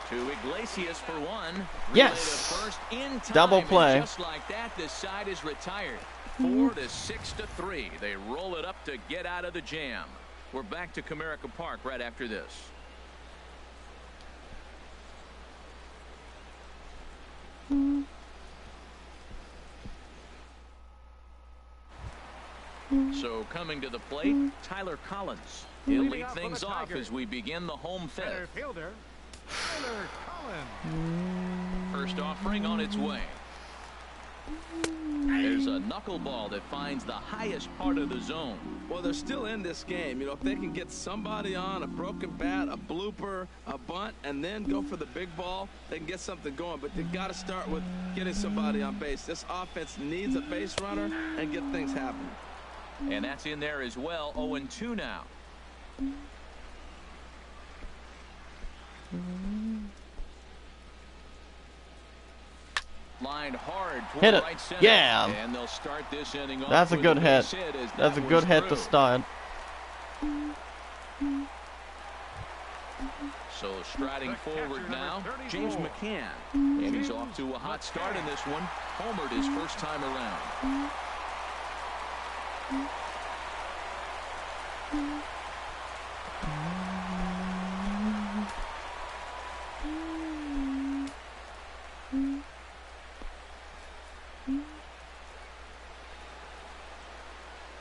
To Iglesias for 1. Yes. First in time. Double play. And just like that, this side is retired. 4-6-3. They roll it up to get out of the jam. We're back to Comerica Park right after this. So coming to the plate, Tyler Collins. He'll lead things off as we begin the home fifth. Center fielder, Tyler Collins. First offering on its way. There's a knuckleball that finds the highest part of the zone. Well, they're still in this game. You know, if they can get somebody on, a broken bat, a blooper, a bunt, and then go for the big ball, they can get something going. But they've got to start with getting somebody on base. This offense needs a base runner and get things happening. And that's in there as well. 0-2 now. Lined hard toward Hit it. right center. Yeah. And they'll start this inning off. That's a with good hit. base hit as That's a that good was hit to through. start. So striding forward now, James McCann. And he's off to a hot start in this one. Homered his first time around.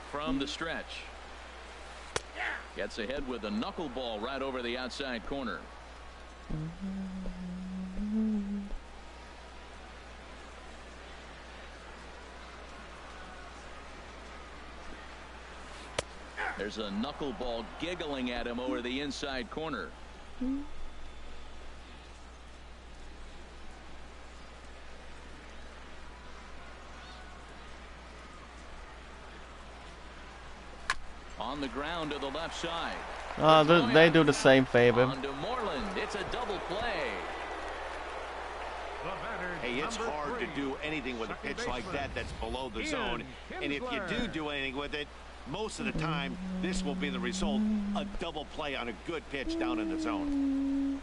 From the stretch. Gets ahead with a knuckleball right over the outside corner. There's a knuckleball giggling at him over the inside corner. On the ground to the left side. They do the same favor. On to Moreland. It's a double play. Hey, it's hard to do anything with a pitch like that that's below the zone. And if you do anything with it, most of the time, this will be the result. A double play on a good pitch down in the zone.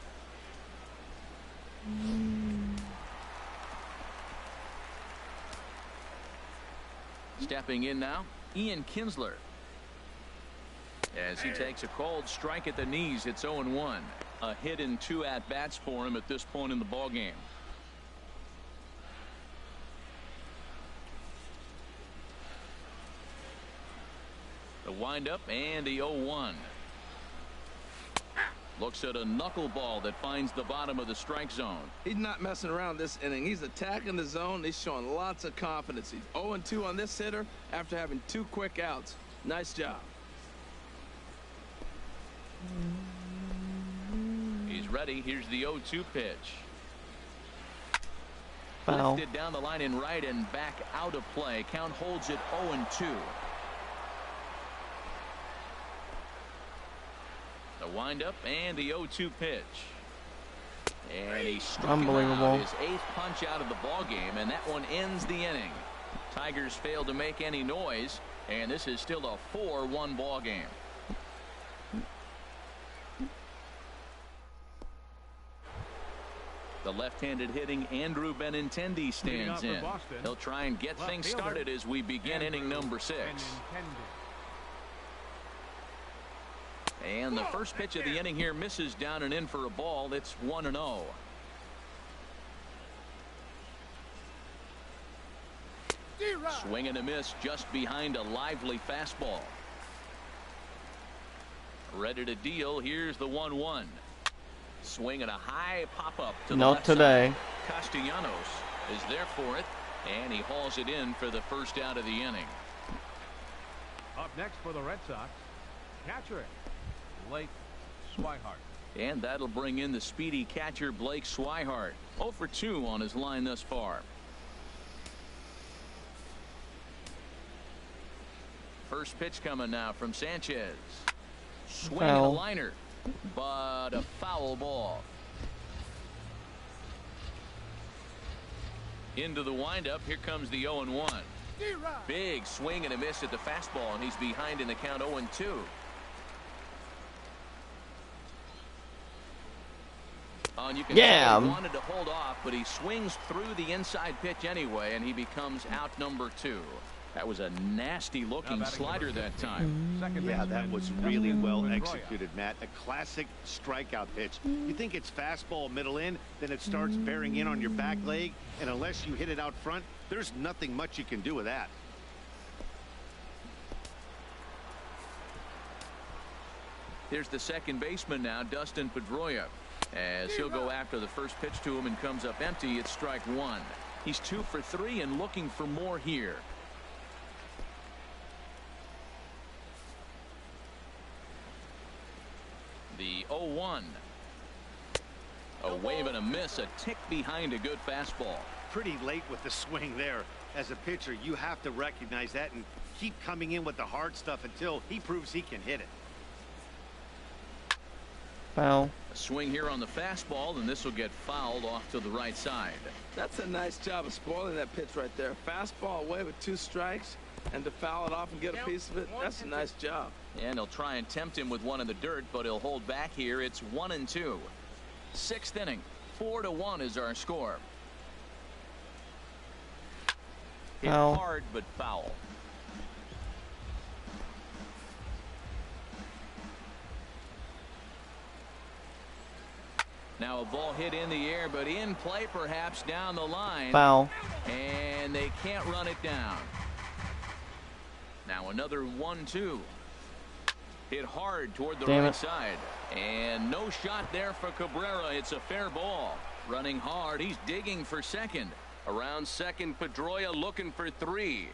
Stepping in now, Ian Kinsler. As he takes a cold strike at the knees, it's 0-1. A hit in 2 at-bats for him at this point in the ballgame. The windup and the 0-1. Looks at a knuckleball that finds the bottom of the strike zone. He's not messing around this inning. He's attacking the zone. He's showing lots of confidence. He's 0-2 on this hitter after having 2 quick outs. Nice job. He's ready. Here's the 0-2 pitch. Foul. Lifted down the line in right and back out of play. Count holds it 0-2. The windup and the 0-2 pitch. And he struck Unbelievable. his 8th punch out of the ball game, and that one ends the inning. Tigers failed to make any noise, and this is still a 4-1 ball game. The left-handed hitting Andrew Benintendi stands in. He'll try and get things started as we begin inning number 6. And the first pitch of the inning here misses down and in for a ball. It's 1-0. Swing and a miss just behind a lively fastball. Ready to deal. Here's the 1-1. Swing and a high pop-up to the Not left today. side. Castellanos is there for it, and he hauls it in for the first out of the inning. Up next for the Red Sox, catcher Blake Swihart. And that'll bring in the speedy catcher Blake Swihart. 0 for 2 on his line thus far. First pitch coming now from Sanchez. Swing and a Foul. liner, but a foul ball. Into the windup. Here comes the 0-1. Big swing and a miss at the fastball, and he's behind in the count 0-2. And you can Yeah. see he wanted to hold off, but he swings through the inside pitch anyway, and he becomes out number 2. That was a nasty looking slider that time. Second Yeah, that baseman, was really Dustin well Pedroia. executed, Matt. A classic strikeout pitch. You think it's fastball middle in, then it starts bearing in on your back leg, and unless you hit it out front, there's nothing much you can do with that. Here's the second baseman now, Dustin Pedroia, as he'll go after the first pitch to him and comes up empty. It's strike 1. He's 2 for 3 and looking for more here. The 0-1. A wave and a miss, a tick behind a good fastball. Pretty late with the swing there. As a pitcher, you have to recognize that and keep coming in with the hard stuff until he proves he can hit it. Foul. A swing here on the fastball, and this will get fouled off to the right side. That's a nice job of spoiling that pitch right there. Fastball away with 2 strikes, and to foul it off and get a piece of it, that's a nice job. And he'll try and tempt him with one in the dirt, but he'll hold back here. It's 1-2. 6th inning. 4-1 is our score. Hit Foul. hard, but foul. Now a ball hit in the air, but in play perhaps down the line. Foul. And they can't run it down. Now another 1-2. Hit hard toward the Damn right it. side. And no shot there for Cabrera. It's a fair ball. Running hard. He's digging for second. Around second, Pedroia looking for 3.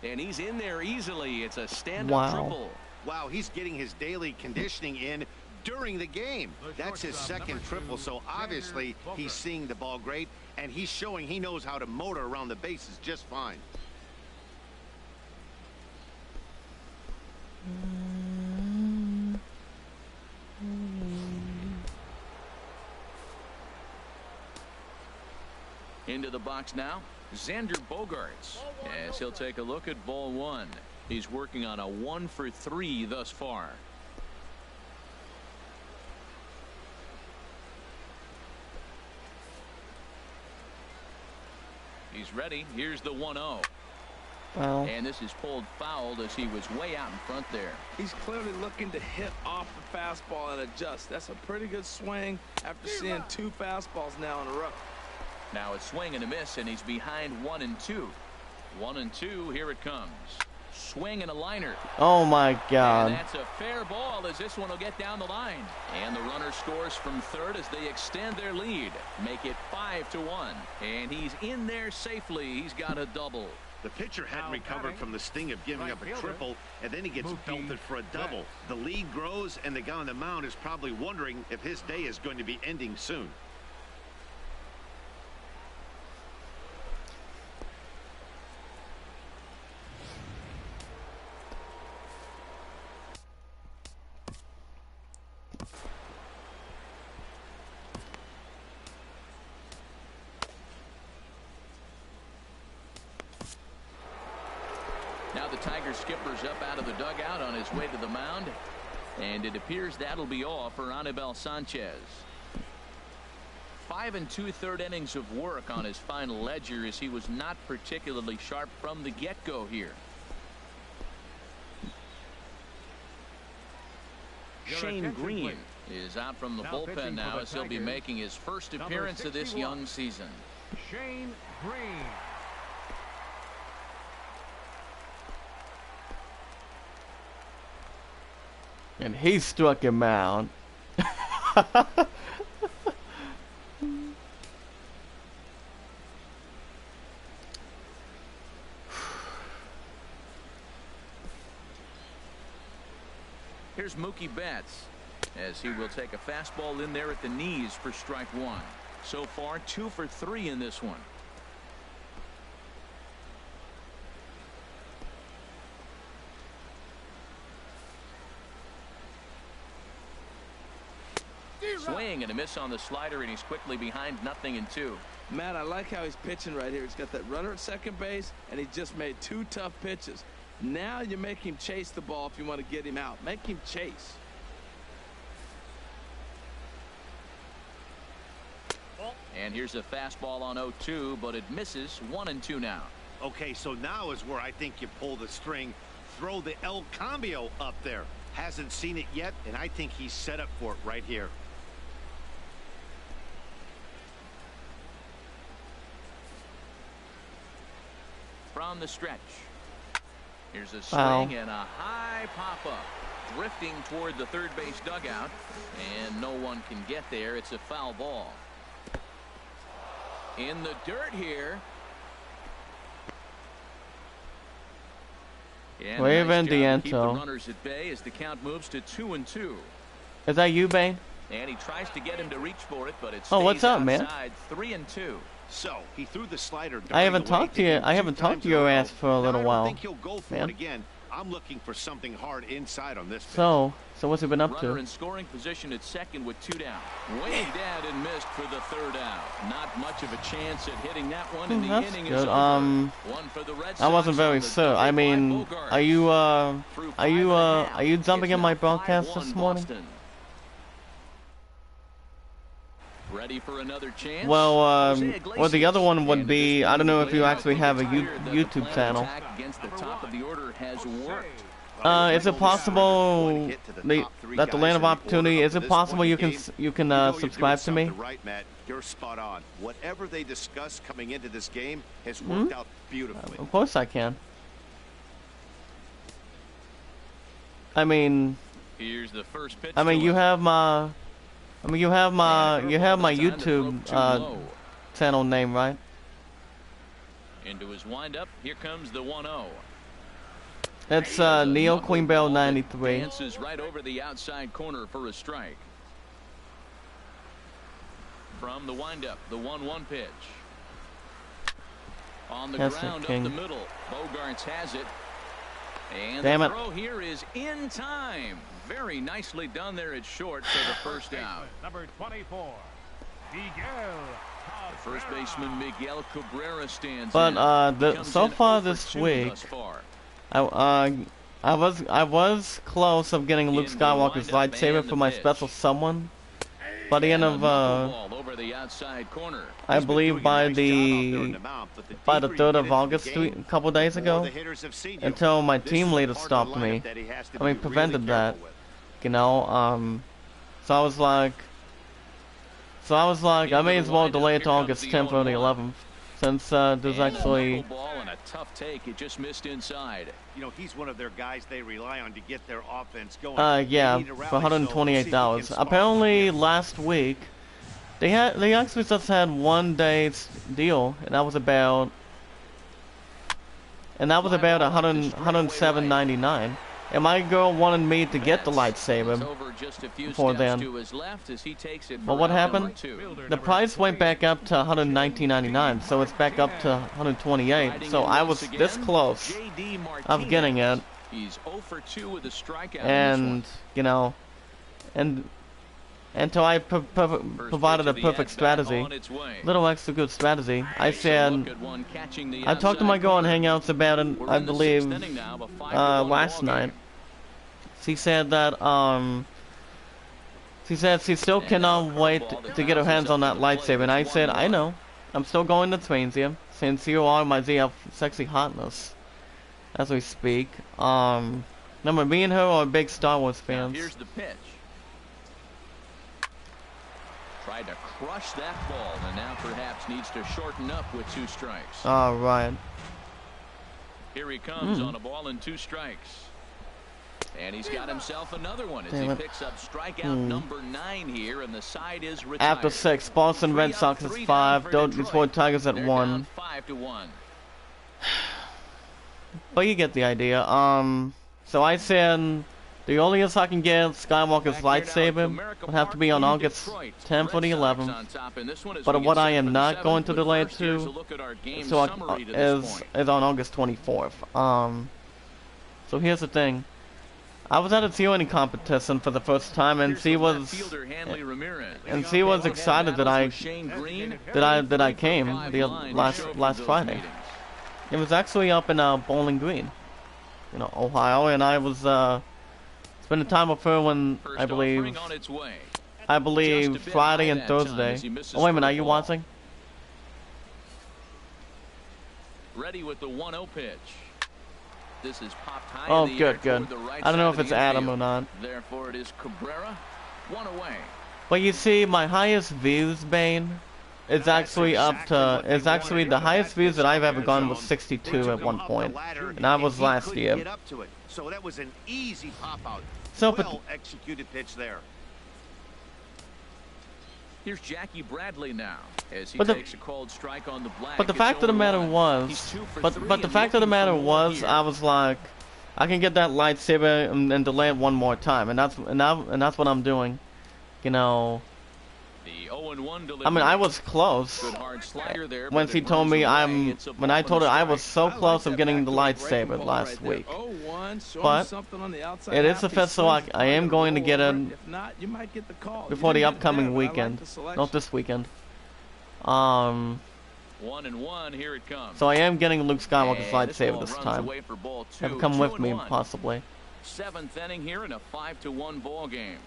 And he's in there easily. It's a stand-up Wow. triple. Wow, he's getting his daily conditioning in during the game. That's his second triple, so obviously he's seeing the ball great, and he's showing he knows how to motor around the bases just fine. Into the box now, Xander Bogaerts, as he'll take a look at ball 1. He's working on a 1 for 3 thus far. He's ready. Here's the 1-0. Foul. And this is pulled fouled as he was way out in front there. He's clearly looking to hit off the fastball and adjust. That's a pretty good swing after seeing 2 fastballs now in a row. Now a swing and a miss, and he's behind 1-2. 1-2. Here it comes. Swing and a liner. Oh my And God. that's a fair ball as this one will get down the line. And the runner scores from third as they extend their lead. Make it 5-1. And he's in there safely. He's got a double. The pitcher hadn't recovered from the sting of giving up a triple, and then he gets Mookie belted for a double. The lead grows, and the guy on the mound is probably wondering if his day is going to be ending soon. Tiger skipper's up out of the dugout on his way to the mound. And it appears that'll be all for Anibal Sanchez. 5 2/3 innings of work on his final ledger, as he was not particularly sharp from the get-go here. Shane Green is out from the bullpen now, as he'll be making his first appearance of this young season. Shane Green. And he struck him out. Here's Mookie Betts, as he will take a fastball in there at the knees for strike one. So far, 2 for 3 in this one. Swing and a miss on the slider, and he's quickly behind 0-2. Matt, I like how he's pitching right here. He's got that runner at second base, and he just made 2 tough pitches. Now you make him chase the ball if you want to get him out. Make him chase. And here's a fastball on 0-2, but it misses. 1-2 now. Okay, so now is where I think you pull the string. Throw the El Cambio up there. Hasn't seen it yet, and I think he's set up for it right here. From the stretch. Here's a swing and a high pop-up. Drifting toward the third base dugout, and no one can get there. It's a foul ball. In the dirt here. And Wave nice and job to keep the Dianto. runners at bay as the count moves to 2-2. Is that you, Bane? And he tries to get him to reach for it, but it stays Oh, what's up, man? outside. 3-2. So he threw the slider. I haven't talked to you. I haven't talked to your ass for a little while. I don't think he'll go for man. it again. I'm looking for something hard inside on this pitch. So what's he been up Runner to? in scoring position at second with 2 down. Waved at and missed for the 3rd out. Not much of a chance at hitting that one, and the That's inning good. is over. One for the Red I wasn't Sox very on the sure. I double by mean, Bogaerts. Through are you 5.5. jumping It's in my now broadcast 5-1 this morning? Boston. Ready for another chance? Well, Jose well, the Iglesias. other one would And be, I don't know if you actually have a retired. The YouTube plan channel. attack against the top of the order has worked. Is it possible that the Land of Opportunity? Is it possible you can subscribe to me? Right, Matt. You're spot on. Whatever they discussed coming into this game has worked out beautifully. Of course I can. I mean, Here's the first pitch. you have my, you have my YouTube channel name, right? Into his windup. Here comes the 1-0. It's Neil Queen Bell 93. Dances right over the outside corner for a strike. From the windup, the 1-1 pitch. On the That's ground the up the king. middle. Bogaerts has it. And Damn the it. throw here is in time. Very nicely done there at short for the first out. Number 24, Miguel. The first baseman Miguel Cabrera stands But in. Comes so in far 0 for this 2 week, thus far. I was close of getting Luke In the Skywalker's windup lightsaber and for the my pitch. special someone. By the end And of a knuckleball over the outside corner. I He's been believe doing a by nice job out there in the the mound, but by the deeper you 3rd get of into August, the game, a couple days the more ago, the hitters have seen you. until my This team is leader part of the stopped lineup me. that he has to I mean, be prevented really that. careful with. You know, so I was like, I may as well delay it to August 10th or the 11th, since there's And a actually, knuckleball and a tough take. It just missed inside. You know, he's one of their guys they rely on to get their offense going. yeah, They need to for rally, so see if he can $128. spark Apparently, them. last week, they actually just had 1 day's deal, and that was about $107.99. And my girl wanted me to get the It's lightsaber. over just a few before steps then. to his left as he takes it But for what out number happened? 2. The price went back up to $119.99, so it's back up to $128. So I was this close J.D. of getting it, He's 0 for 2 with a strikeout. and you know, and until I provided a perfect strategy, little extra good strategy. I said, I talked to my girl on Hangouts about it, I believe, last night. She said that, she said she still cannot wait to get her hands on that lightsaber, and I said, I know, I'm still going to Twainsia, since you are my ZF sexy hotness, as we speak. Remember, me and her are big Star Wars fans. Here's the pitch. Tried to crush that ball, and now perhaps needs to shorten up with 2 strikes. All right. Here he comes on a ball and 2 strikes. And he's got himself another one as he picks up strikeout number 9 here, and the side is retired. After 6, Boston Red Sox at 5, Detroit Tigers at 1. 5-1. But you get the idea. So I said the earliest I can get Skywalker's lightsaber will have to be on August 10th or the 11th. But what I am not going to delay it to is on August 24th. So here's the thing. I was at a T-Winning competition for the first time, and she was excited that I came the last Friday. It was actually up in Bowling Green, Ohio, and I was spending time with her when I believe Friday and Thursday. Oh wait a minute, are you watching? Ready with the 1-0 pitch. This is popped high. Oh, good. I don't know if it's Adam or not. Therefore, it is Cabrera. 1 away. But you see, my highest views, Bane, is actually the highest views that I've ever gone was 62 at one point, and that was last year. So that was an easy pop out. So, well executed pitch there. Here's Jackie Bradley now as he takes a cold strike on the black. But the fact of the matter was, I was like, I can get that lightsaber and delay it one more time, and that's what I'm doing, The 0-1 delivery. I mean, I was close. Good hard slider there, when she told me when I told her I was so close of getting the lightsaber last week. But it is official. I am going to get it before the upcoming weekend, not this weekend. 1-1, here it comes. So I am getting Luke Skywalker's lightsaber this time. Have come with me, possibly. 7th inning here in a 5-1 ball game.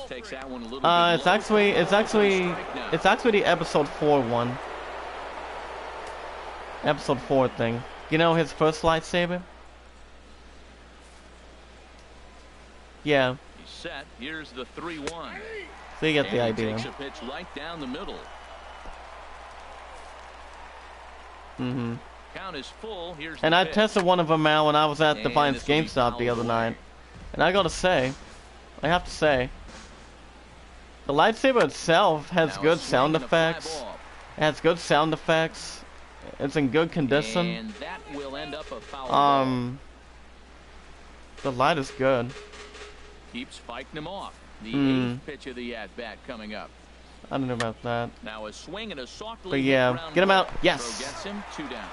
Takes that one a little it's actually the episode 4 one. Episode 4 thing. His first lightsaber? Yeah. He's set. Here's the 3-1. So you get the idea. Takes a pitch right down the middle. Count is full. Here's and I tested one of them out when I was at Defiance GameStop the other night. And I have to say, the lightsaber itself has good sound effects. It has good sound effects. It's in good condition. And that will end up a foul the light is good. Keeps fighting him off. The 8th pitch of the at-bat coming up. I don't know about that. Now a swing and a softly but yeah, get him out. Yes. Gets him 2 down.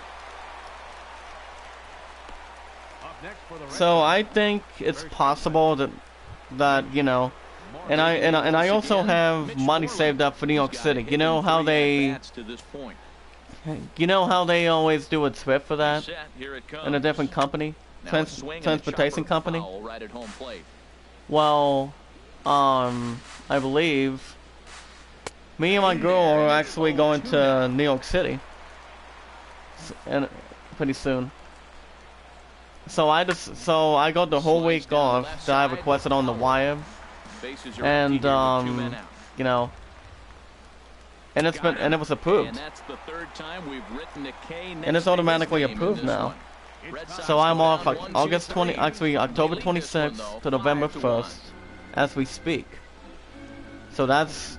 So I think it's possible that and I also have money saved up for New York City. You know how they always do a trip for that in a different company, transportation company. Well, I believe me and my girl are actually going to New York City, and pretty soon. So I got the whole week off that I requested on the wire. And and it was approved. And that's the 3rd time we've written a K and it's automatically approved now. So I'm off October 26th to November 1st as we speak. So that's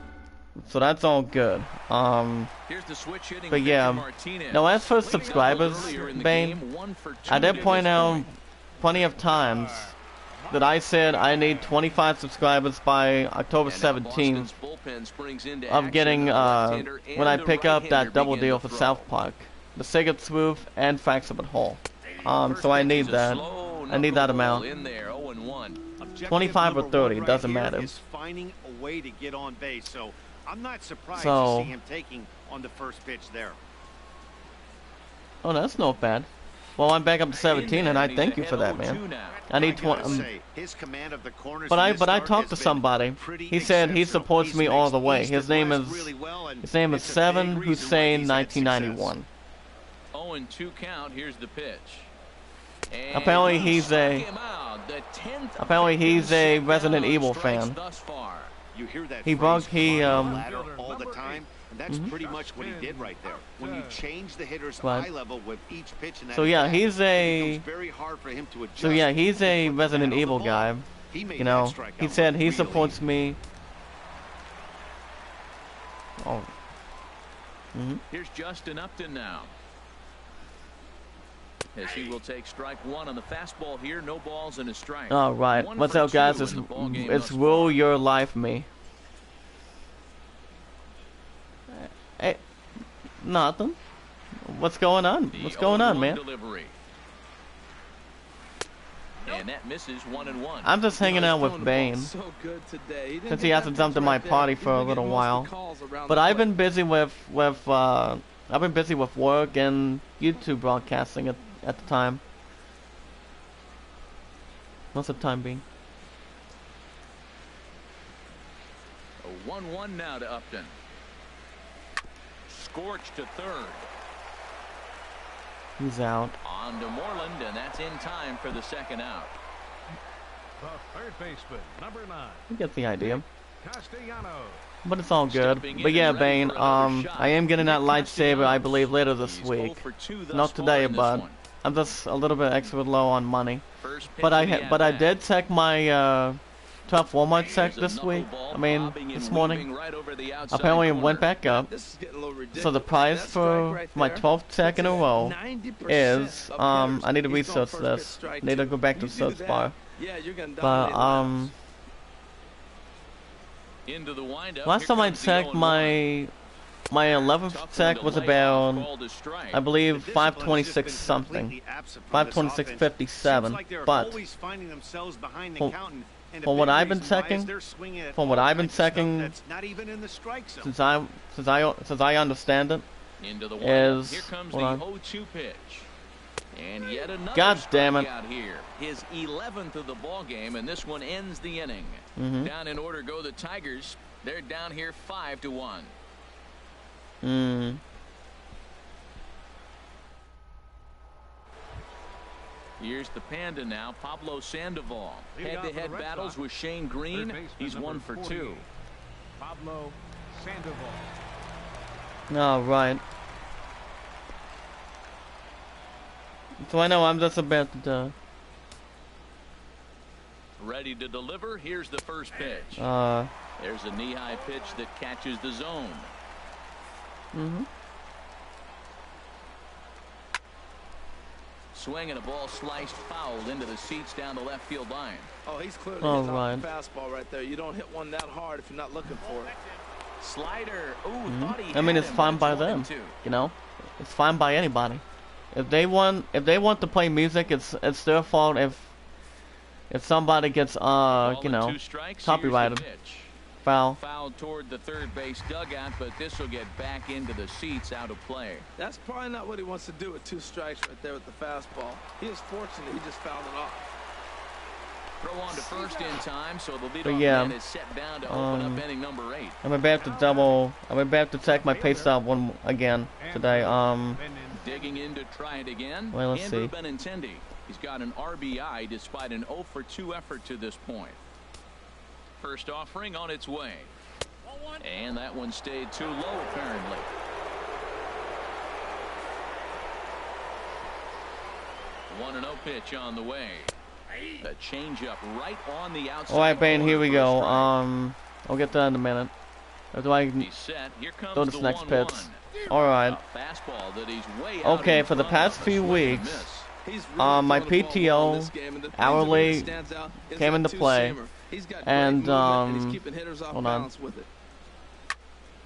all good. But yeah. Now as for subscribers, Bane, I did point out plenty of times that I said I need 25 subscribers by October 17th of getting when I pick up that double deal for South Park, the Sega Smooth and Fraxabit Hall. So I need that. I need that amount. Objective 25 or number 30, one right doesn't here matter. is finding a way to get on base. So I'm not surprised So- to see him taking on the first pitch there. Oh, that's not bad. Well, I'm back up to 17, and I thank you for that, man. I need 20. His command of the corners But in I this but I start talked has to been somebody. pretty He said he exceptional. supports He's me all mixed the way. east His and name west is really well, and his name is it's a big Seven reason why Hussein he's had success. 1991. 0-2 count. Here's the pitch. And Apparently he he's struck a- him out. The 10th Apparently he's a victim Resident shut down Evil on strikes fan. thus far. You hear that He phrase, bugged- he, climb the um, ladder all the time, and that's pretty much what he did right there. When you change the hitter's Right. eye level with each pitch in that So yeah, at-bat, he's it a becomes very hard for him to adjust so yeah, he's to a put the Resident bat on the Evil ball. guy. He made You know, that strikeout he said he really supports easy. me. Oh. Here's Justin Upton now. As he will take strike one on the fastball here. No balls and a strike. All right. 1 What's for up, guys? 2 It's in the ball game it's thus Rule far. Your Life me. Hey, nothing. What's going on? The What's going on, 0-1 man? Delivery. And that misses 1-1. I'm just hanging out He's throwing with the ball Bane. so good today. He didn't Since get he hasn't that jumped in pitch my right there. party He's for a been little getting most while. of the calls around But the I've plate. been busy with work and YouTube broadcasting at the time. What's the time being? A 1-1 now to Upton. Scorched to third. He's out. On to Moreland, and that's in time for the second out. The third baseman, number 9, You get the idea. Castellanos. But it's all good. Stepping in But yeah, and ready Bane, for another shot. I am getting that lightsaber, I believe, later this He's week. 0 for 2 thus Not far today, in this but one. I'm just a little bit extra low on money. First pitch But of the I at-bat. did check my 12 Walmart check There's a this week. knuckleball I mean, bobbing and this morning. weaving right over the outside Apparently it corner. went back up. This is getting a little ridiculous. So the price That strike for right my there 12th check in a puts it row at 90% is of I hitters. need to He's going research first this. pitch, strike Need to two. go back to You do search that, bar. yeah, you're gonna But dominate laps. Into the windup. last Here time I comes the checked 0-1. my 11th Tough one check to was lay off, about called a strike. I believe The discipline has just 526 been something. completely absent from this offense. 526.57, Seems like they're but always finding themselves behind the from- count, and a from what big I've been reason why is checking- they're swinging at from what all I've been kinds of stuff checking that's not even in the strike zone. since I understand it, Into the windup. is Here comes hold the on. 0-2 pitch. And yet another God damn it. strikeout here. His 11th of the ball game, and this one ends the inning. Mhm. Down in order go the Tigers. They're down here 5-1. Mm. Here's the Panda now, Pablo Sandoval. Leading off for the Head-to-head Red battles Sox, with Shane third Green. baseman, He's number 1 for 2. 48, Pablo Sandoval. All right. So I know I'm just about to. Ready to deliver. Here's the first pitch. There's a knee-high pitch that catches the zone. Mhm. Swing and a ball sliced foul into the seats down the left field line. Oh, he's clearly All hitting off the right. fastball right there. You don't hit one that hard if you're not looking for it. Slider. Ooh, thought he I mean, had it's him, fine but by it's them. 1-2. You know, it's fine by anybody. If they want to play music, it's their fault. If somebody gets Ball you and know, 2 strikes. copyrighted. Here's the pitch. foul. Foul toward the third base dugout, but this will get back into the seats, out of play. That's probably not what he wants to do with 2 strikes right there with the fastball. He is fortunate he just fouled it off. Throw on to first in time, so the But leadoff yeah, man is set down to open up inning number 8. I'm about to check my pay stub one again today. Digging in to try it again. Well, let's Andrew see. Benintendi. He's got an RBI despite an 0 for 2 effort to this point. First offering on its way. And that one stayed too low, apparently. One and 0 pitch on the way. A changeup right on the outside. All right, Bane. corner Here we for a go. strike. I'll get that in a minute. Or do I He's set. Here comes go to the the next 1-1. pitch? All right. A fastball that he's way out Okay, in for the front past of, a few swing and a weeks, miss. He's my really throwing the ball well in PTO this game, and the thing hourly that really stands out is came that into play, two-seamer. He's got and, great movement, and he's keeping hitters off hold on. balance with it.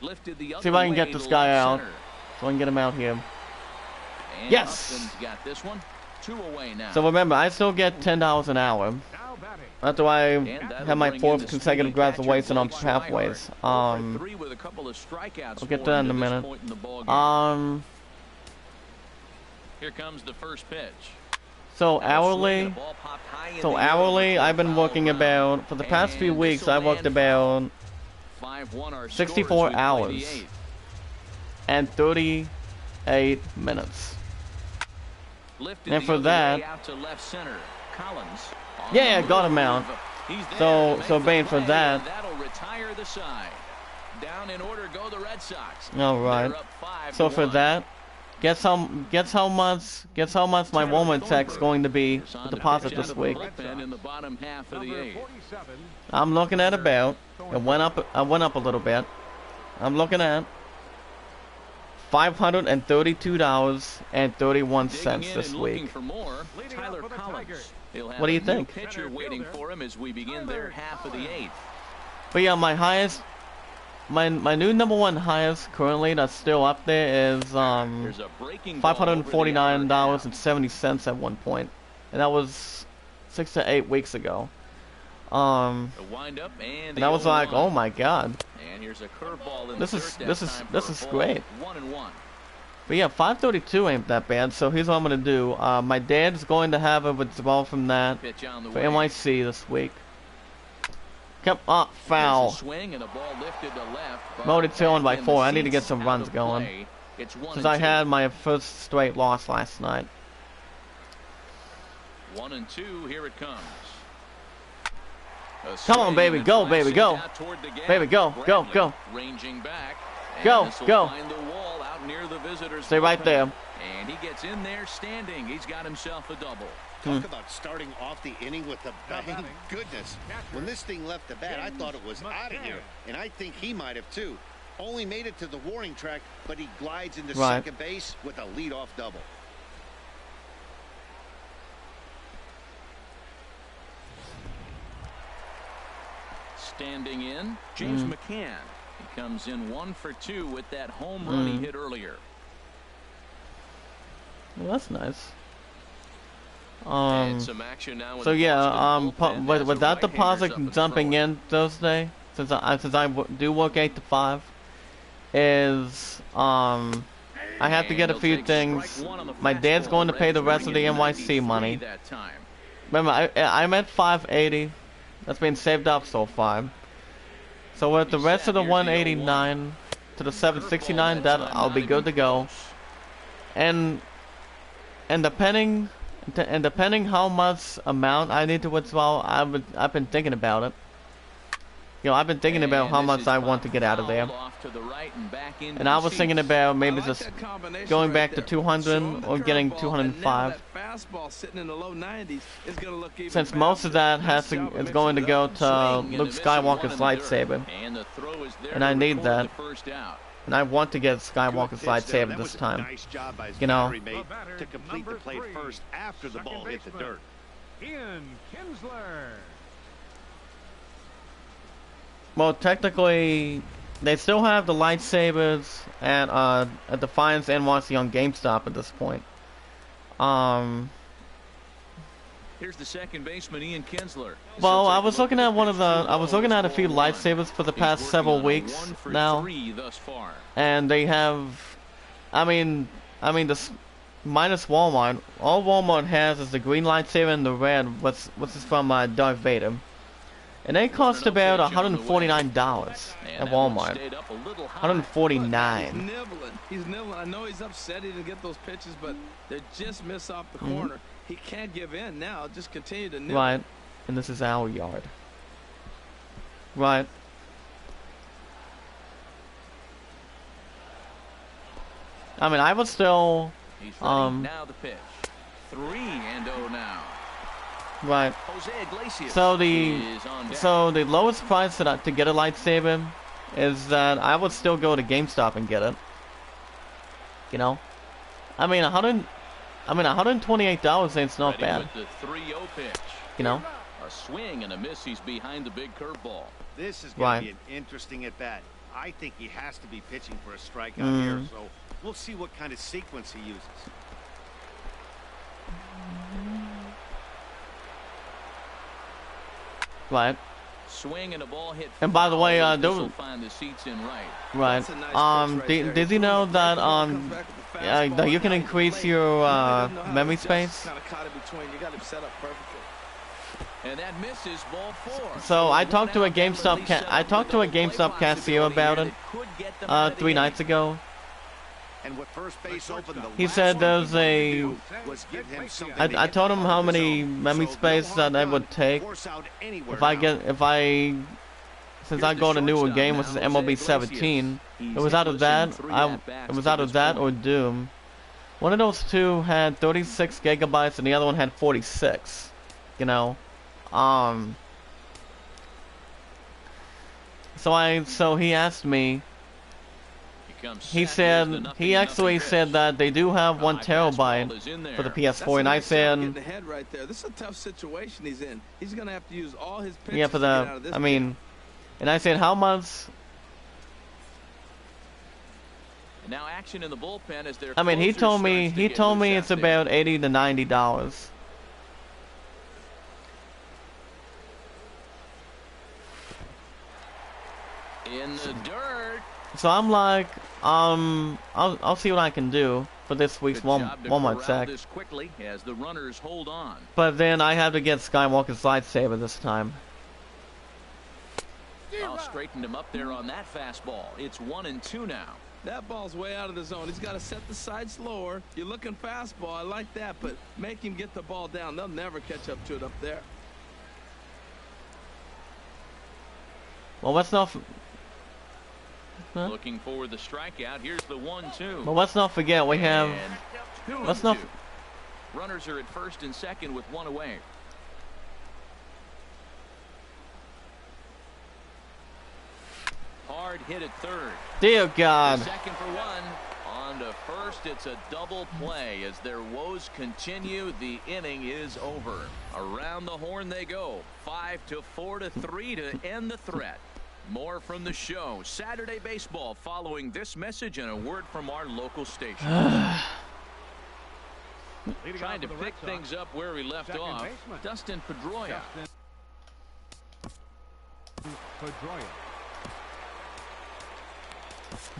Lifted the See if other I can get way this to guy left out. center. So I can get him out here. And Yes! Upton's got this one. 2 away now. So remember, I still get $10 an hour. Now batting. After I And that'll had my bring in fourth the consecutive swinging catcher, graduation on Blake pathways. Swihart. 0 for 3 with a couple of strikeouts I'll get for to that him in a to this minute. point in the ball game. Um, Here comes the first pitch. so Now a swing, hourly, and the ball popped high in so the air hourly, for a I've been foul working ground. about, for the past few And weeks, this'll I worked land foul. about 5-1 our 64 scores. We play the hours. 8th. and 38 minutes. Lifted And the for other that- way out to left center. Collins on Yeah, the got him move. out. He's there So- to make so the Bane, for play, that- and that'll retire the side. Down in order go the Red Sox. All right. They're up 5 So to for 1. that, guess how much my Woman Tech's going to be Is on to deposit pitch out this of the week. bullpen in the bottom half of the Number 8th. 47. I'm looking at about. It went up. I went up a little bit. I'm looking at $532.31 Digging in this and looking week. for more, Leading Tyler off for the Collins. Tigers. He'll have What do you a new think? pitcher waiting for him as we begin their half of the 8th. But yeah, my highest, my new number one highest currently that's still up there is There's a breaking ball over the $549.70 at one point, and that was 6 to 8 weeks ago. The windup and And I was like, oh my god. And here's a curveball in This the is- dirt this that is- time this for a is ball. great. 1-1. But yeah, 532 ain't that bad. So here's what I'm gonna do. My dad's going to have a withdrawal from that Pitch on the for way. NYC this week. Come up, There's a foul. swing and a ball lifted to left. but Mowed it to on by back in 4. the I need to get seats, some out runs of going. play. It's 1 Since and I 2. had my first straight loss last night. 1 and 2. Here it comes. A Come on, swing baby, and go, fly baby, sends go. out toward the gap. Baby, go, go, Bradley go. Ranging back. Go, And this'll go. find the wall out near the visitors' Stay right bullpen. there. And he gets in there standing. He's got himself a double. Talk about starting off the inning with a bang. Goodness. When this thing left the bat, I thought it was out of here. And I think he might have too. Only made it to the warning track, but he glides into Right. second base with a leadoff double. Standing in, James McCann. He comes in 1 for 2 with that home run he hit earlier. Well, that's nice. And some action now in So the yeah, Boston bullpen as with the that right-hander's deposit up and jumping throwing. in Thursday, since I do work 8 to 5, is I have to get a And few he'll take things. strike one on the My dad's fastball. going to pay the Reds rest of the winning at NYC 93 money. that time. Remember, I'm at 580. That's been saved up so far. So with the rest of the 189 to the 769, that I'll be good to go. And depending how much amount I need to withdraw, I've been thinking about it. You know, I've been thinking about And how this much is I want to get out of there. fouled off to the right and back into And I the was thinking seats. about maybe I like just that combination going right back to there. 200 Show him the or getting curveball, 205. And now that fastball sitting in the low 90s is going to look even Since most of that faster. Nice job of is going to mixing it go up. to Swing and Luke a miss, Skywalker's one in the dirt. lightsaber. And the throw is there And to I need record that. the first out. And I want to get Good Skywalker's pitch there. lightsaber That this was a time. Nice job by his You know. battery mate The batter, to complete the number play 3, first after the second ball hit the baseman, dirt. Ian Kinsler. Well, technically, they still have the lightsabers at Defiance NYC on GameStop at this point. Here's the second baseman, Ian Kinsler. Well, So I take a was look looking at one of the pitch. I was looking at a few Ball one. lightsabers for the He's past working several on a weeks 1 for now, 3 thus far. and they have, I mean, this minus Walmart. All Walmart has is the green lightsaber and the red, which is from Darth Vader, and they cost about $149 And at that one Walmart. stayed up a little high. 149. He's nibbling. He's nibbling. I know he's upset he didn't get those pitches, but they just miss off the corner. He can't give in now. Just continue to nibble. Right, and this is our yard. Right. I mean, I would still, He's ready. Now the pitch. 3-0 now. right. Jose Iglesias So the is on deck. the lowest price to get a lightsaber is that I would still go to GameStop and get it. You know, I mean $128 ain't not Ready bad. with the 3-0 pitch. You know, A swing and a miss. He's behind the big curveball. This is going Right. to be an interesting at bat. I think he has to be pitching for a strikeout here, so we'll see what kind of sequence he uses. Right. Swing and a ball hit. And by the way, find the seats in right. Right. Nice right did you know that that you can increase your memory space? Kind of caught it between. You got him set up perfectly. And that misses ball 4. So I talked to a GameStop cashier about it 3 nights ago. And with first base open, He said there's a. I told him how many memory space that I would take if I since I got a newer game, which is MLB 17. It was out of that or Doom. One of those two had 36 gigabytes and the other one had 46. You know, So he asked me. He actually said that they do have 1 terabyte for the PS4, and I said, this is a tough situation he's in. He's gonna have to use all his pitches. Yeah, for the, and I said, how much? Now action in the bullpen as their he told me it's about $80 to $90. In the dirt. So I'm like, I'll see what I can do for this week's Walmart sack. Quickly as the runners hold on. But then I have to get Skywalker's lightsaber this time. I'll straighten him up there on that fastball. It's 1-2 now. That ball's way out of the zone. He's got to set the sides lower. You're looking fastball. I like that, but make him get the ball down. They'll never catch up to it up there. Well, let's not. Looking for the strikeout. Here's the 1-2. Well, let's not forget we have. Let's not. Runners are at first and second with 1 away. Hard hit at third. Dear God. Second for 1. On to first. It's a double play as their woes continue. The inning is over. Around the horn they go. 5-4-3 to end the threat. More from the show. Saturday Baseball following this message and a word from our local station. Trying to pick things up where we left off. Dustin Pedroia.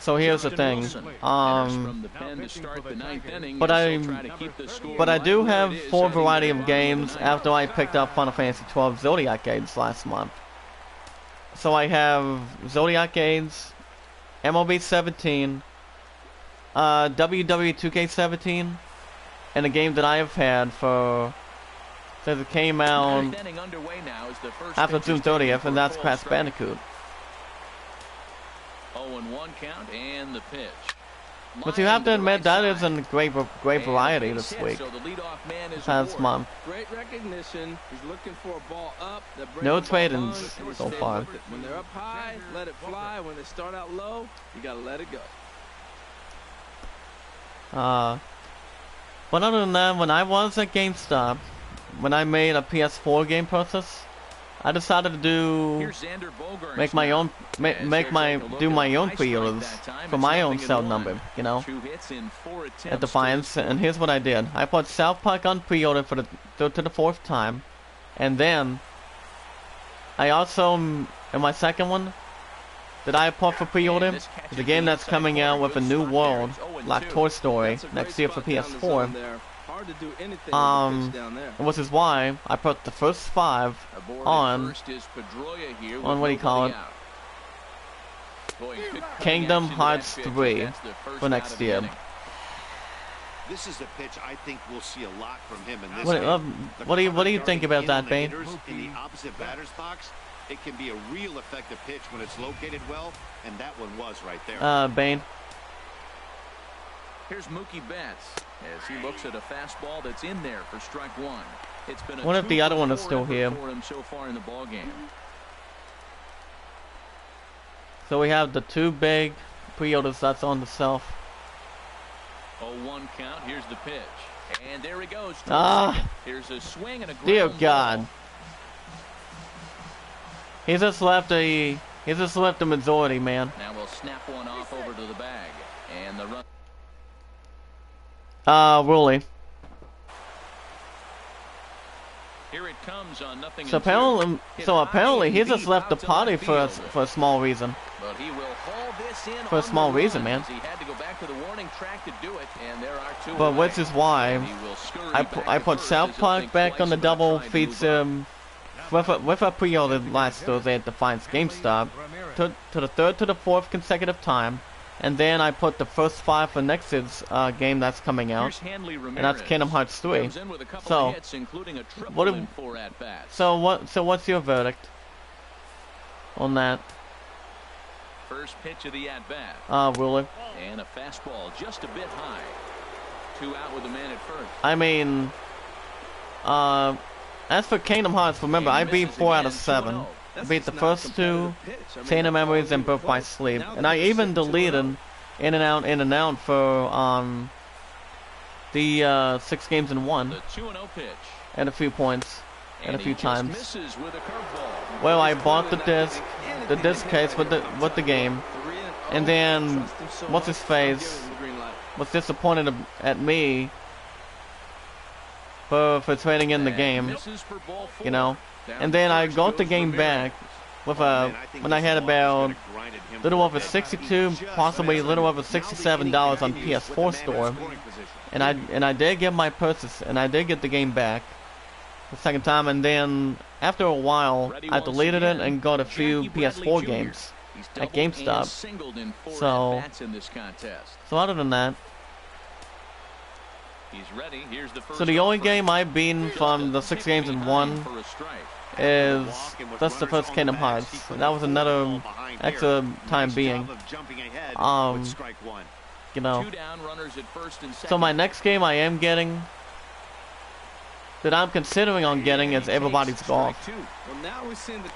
So here's the thing. But I do have 4 variety of games after I picked up Final Fantasy 12 Zodiac Age last month. So I have Zodiac Age, MLB 17, WWE 2K17, and a game that I have had for since it came out after June 30th, and that's Crash Bandicoot. 0-1 count and the pitch. But you have to admit that is a great variety this week. Past month. Great recognition. He's looking for a ball up. No trade-ins so far. When they're up high, let it fly. When they start out low, you gotta let it go. But other than that, when I was at GameStop, when I made a PS4 game purchase, I decided to do my own pre-orders for my own cell number, you know, at Defiance. And here's what I did: I put South Park on pre-order for the 4th time, and then I also in my second one that I put for pre-order is a game that's coming out with a new world, like Toy Story, next year for PS4. Which is why I put the first 5 on what do you call it? Kingdom Hearts 3 for next year. This is a pitch I think we'll see a lot from him in this what do you think about that, Bane? In the opposite batter's box, it can be a real effective pitch when it's located well, and that one was right there. Bane. Here's Mookie Betts as he looks at a fastball that's in there for strike 1. It's been a what if the other one is still here? For him so far in the ball game. So we have the 2 big pre-orders that's on the shelf. 0-1 count. Here's the pitch, and there he goes. Here's a swing and a ground dear God. ball. He just left a majority, man. Now we'll snap one off over to the bag, and the run. Really. Here it comes on 0-2. So apparently he just left the party for a small reason. But he will haul this in For a small reason, man. He had to go back to the warning track to do it, and there are two But away. which is why And he will scurry I back put to first South as he'll Park think back on twice the about double trying to move feature with a pre-order last Thursday at Defiance GameStop to the third to the fourth consecutive time, and then I put the first 5 for next year's game that's coming out, Here's Hanley and that's Kingdom Hearts 3. Comes in with a couple So, of hits, including a triple what in if- 4 at-bats. So what's your verdict on that, First pitch of the at-bat. Ruler? And a fastball just a bit high. 2 out with a man at first. I mean, as for Kingdom Hearts, remember I beat 4 out of 7. I beat the first 2, Chain of Memories, and Birth by Sleep, and I even deleted In and Out for the 6 games in 1, The 2-0 pitch. and a few points, and a he few just times. misses with a curveball. Well, I bought the disc case with the game, and then what's his face was disappointed at me for trading in the game, Misses for ball 4. you know. Down And then I first got the goes game Ramirez. back with when I had about little over 62, possibly a little over $67 on PS4 store, and I did get my purchase, and I did get the game back the second time, and then after a while I deleted it and got a few Jackie Bradley PS4 Jr. games He's at doubled GameStop. and singled in 4 So- at-bats in this contest. So other than that, He's ready. Here's the first so the only offer. game I've beaten from the 6 games in 1 For a strike. is just the first Kingdom Hearts. That was another extra time being, you know. 2 down, runners at first and second. So my next game I am getting, that I'm considering on getting, is Everybody's Golf.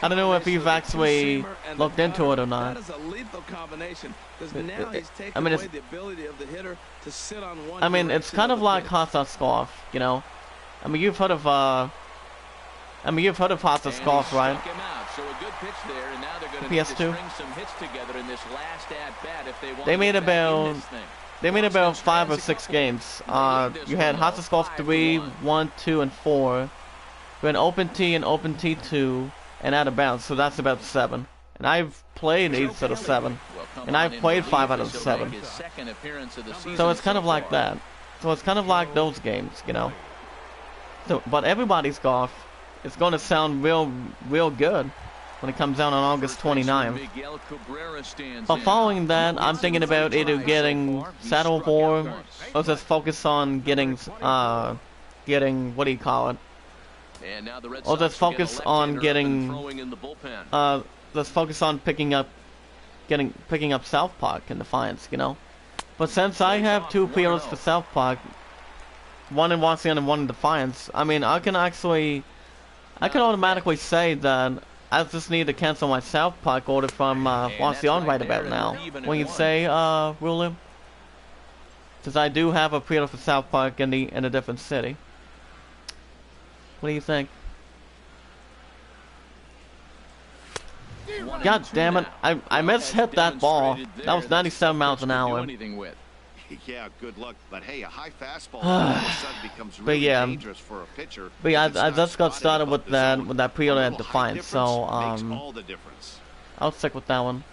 I don't know if you've actually looked into it or not. That is a lethal combination. Now he's taking I mean, away the ability of the hitter to sit on one I mean, it's direction kind of of the like pitch. Hot Sauce Golf, you know. I mean, you've heard of Hot Sauce And Golf, he right? struck him out. So a good pitch there, and now they're going to PS2. string some hits together in this last at-bat if they want They to made get back in about- this thing. They made about 5 or 6 games. You had Hot Sauce Golf 3, 1, 2, and 4. Then Open T and Open T2, and Out of Bounds. So that's about 7. And I've played 8 out of 7. Well, come And on I've in played relief 5 out as of he'll 7. make his second appearance of the season So it's kind of like far. that. So it's kind of like those games, you know. So, but Everybody's Golf is going to sound real good when it comes out on August 29th. Miguel Cabrera stands But in. following that, I'm thinking about either getting Saddle War or just focus on getting what do you call it? And now the Red Or just Sox will get a focus on left-hander up getting and throwing in the bullpen. Let's focus on picking up South Park in Defiance, you know. But since I have 2 pre-orders for South Park, one in Wasion and one in Defiance, I mean, I can automatically say that I just need to cancel my South Park order from Wasion right about now. When you say, Ruler, because I do have a pre-order for South Park in a different city. What do you think? God damn it! I mishit that ball. That was 97 miles an hour. Yeah, good luck. But hey, a high fastball all of a sudden becomes really yeah. dangerous for a pitcher. But yeah, if it's I not just got spotted started above with the that zone. pre-order A at little Defiance, height so difference makes all the difference. I'll stick with that one.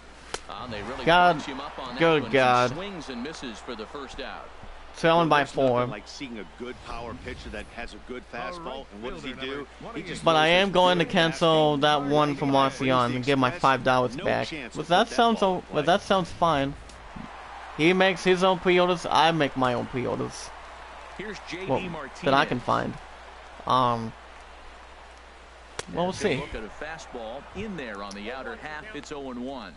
They really God, bunch him up on that good one. God. Some swings and misses for the first out. Trailing by There's nothing 4. like seeing a good power pitcher that has a good fastball, and what does he do? He just But I throws am his going to good cancel fastball that one right from by Wasion and get my $5 No back. chance But to that put sounds ball in play. that sounds fine. He makes his own pre-orders. I make my own pre-orders. Here's J.D. Well, Martinez. that I can find. Well, we'll Take a see. Look at a fastball in there on the outer half. It's 0-1.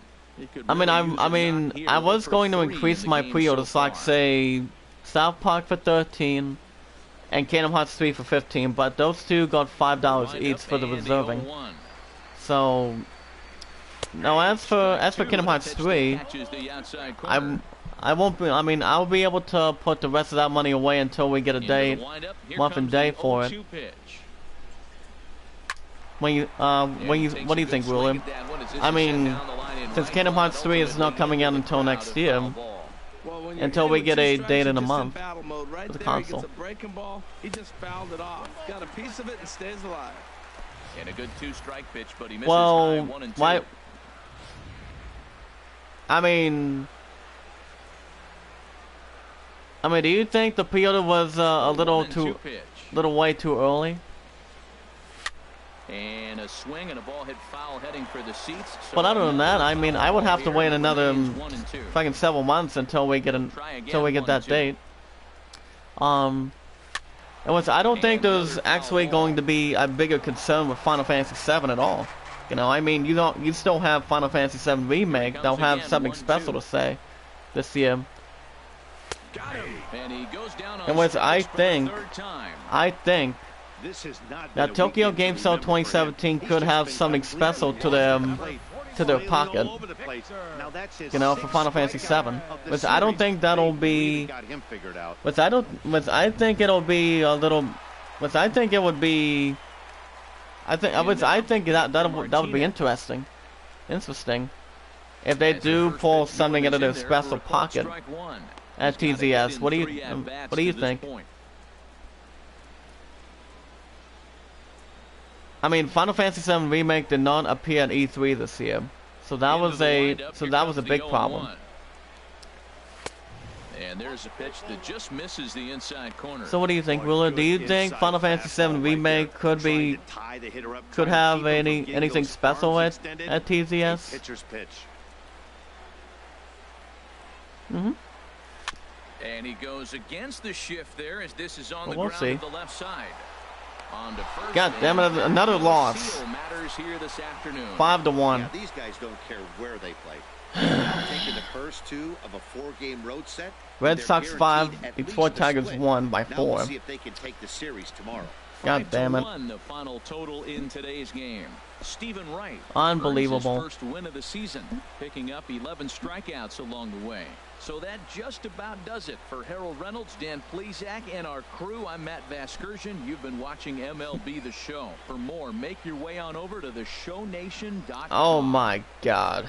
I was going to increase my pre-orders, like say South Park for 13 and Kingdom Hearts 3 for 15, but those two got $5 each for the reserving. So now as for Kingdom Hearts 3, I won't be. I mean, I'll be able to put the rest of that money away until we get a date, month and day for it. What do you think, William? I mean, since Kingdom Hearts 3 is not coming out until next year, until we get a date in a month for the console. He just fouled it off. Got a piece of it and stays alive. And a good 2-strike pitch, but he misses high 1 and 2. Why? I mean, do you think the PO was a little way too early? And a swing and a ball hit foul heading for the seats. So but other than that, I mean, I would have to wait another fucking several months until we get that date. I don't think there's actually going to be a bigger concern with Final Fantasy VII at all. You know, I mean, you still have Final Fantasy VII Remake. They'll have something special to say this year. And which I think that Tokyo Game Show 2017 could have something special to their pocket, you know, for Final Fantasy VII. Which I don't think that'll be. I think it'll be a little. I think it would be. I think that would be interesting. If they do pull something out of their special pocket at TZS. What do you think? I mean, Final Fantasy VII Remake did not appear at E3 this year, so that was a big problem. And there's a pitch that just misses the inside corner. So what do you think, Ruler? Do you think Final Fantasy VII Remake could have anything special at TZS? And he goes against the shift there as this is on the ground to the left side. God damn it, another loss. 5-1. Yeah, these guys don't care where they play. Taking the first 2 of a 4-game road set. Red Sox 5, Detroit Tigers 1 by 4. Now we'll see if they can take the series tomorrow. God damn it. 5-1, the final total in today's game. Stephen Wright. Unbelievable. His first win of the season, picking up 11 strikeouts along the way. So that just about does it for Harold Reynolds, Dan Plesac, and our crew. I'm Matt Vasgersian. You've been watching MLB The Show. For more, make your way on over to theshownation.com. Oh my God.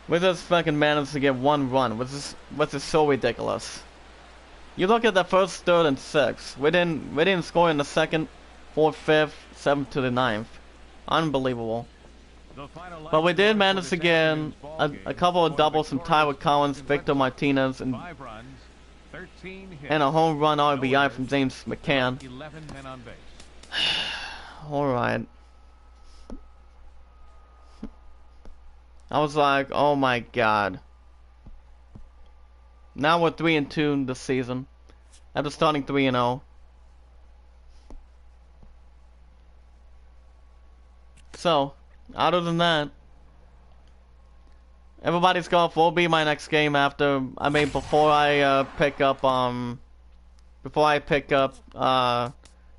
We just fucking managed to get 1 run, which is so ridiculous. You look at the first, 3rd, and 6th. We didn't score in the 2nd, 4th, 5th, 7th to the 9th. Unbelievable. But we did manage to get a couple of doubles from Tyler Collins, Victor Martinez, and a home run RBI from James McCann. Alright. I was like, oh my God. Now we're 3-2 this season, after starting 3-0. So, other than that, everybody's golf will be my next game before I pick up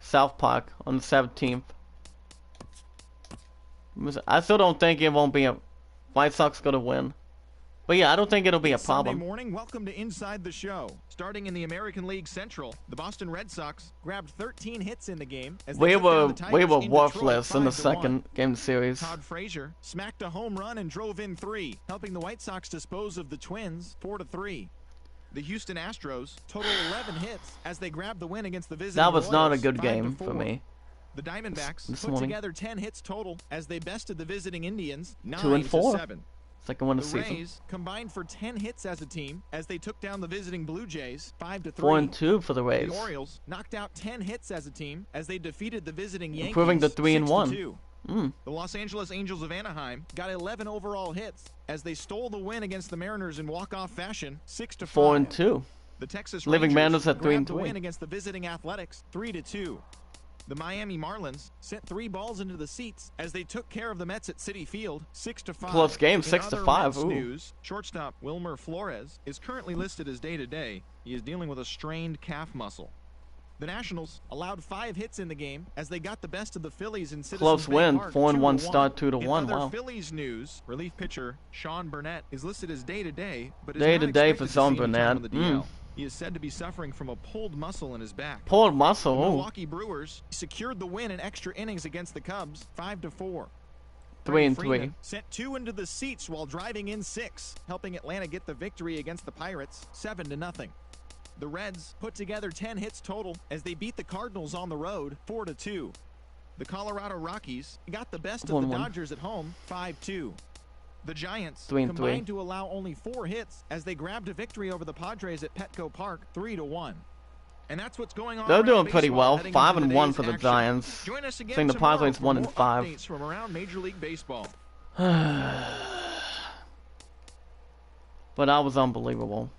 South Park on the 17th. I still don't think it won't be a White Sox gonna win. But yeah, I don't think it'll be a problem. Sunday morning, welcome to Inside the Show. Starting in the American League Central, the Boston Red Sox grabbed 13 hits in the game. As we were worthless in the second game series. Todd Frazier smacked a home run and drove in 3, helping the White Sox dispose of the Twins 4-3. The Houston Astros total 11 hits as they grabbed the win against the visiting That was Royals, not a good 5-4. game for me. The Diamondbacks put together 10 hits total as they bested the visiting Indians 2-4. Second one of the season. The Rays combined for 10 hits as a team as they took down the visiting Blue Jays 5-3. 4-2 for the Rays. The Orioles knocked out 10 hits as a team as they defeated the visiting Yankees. Improving to 3-1. The Los Angeles Angels of Anaheim got 11 overall hits as they stole the win against the Mariners in walk-off fashion 6-5. 4-2. The Texas Living Rangers at 3-3. the win against the visiting Athletics 3-2. The Miami Marlins sent 3 balls into the seats as they took care of the Mets at Citi Field 6-5. Close game, 6-5. News, shortstop Wilmer Flores is currently listed as day-to-day. He is dealing with a strained calf muscle. The Nationals allowed 5 hits in the game as they got the best of the Phillies in Citizens Close win, 4-1 start, 2-1. In other Wow. Phillies news, relief pitcher Sean Burnett is listed as day-to-day, but is day-to-day not for expected to Sean see any time on Burnett. the DL. He is said to be suffering from a pulled muscle in his back. Pulled muscle. The Milwaukee Brewers secured the win in extra innings against the Cubs, 5-4. 3-3. Sent 2 into the seats while driving in 6, helping Atlanta get the victory against the Pirates, 7-0. The Reds put together 10 hits total as they beat the Cardinals on the road 4-2. The Colorado Rockies got the best of the Dodgers at home 5-2. The Giants combined to allow only 4 hits as they grabbed a victory over the Padres at Petco Park 3-1. And that's what's going on. They're doing pretty well. 5-1 for the Giants. Join us again Seeing the Padres 1-5. Updates from around Major League Baseball. But that was unbelievable.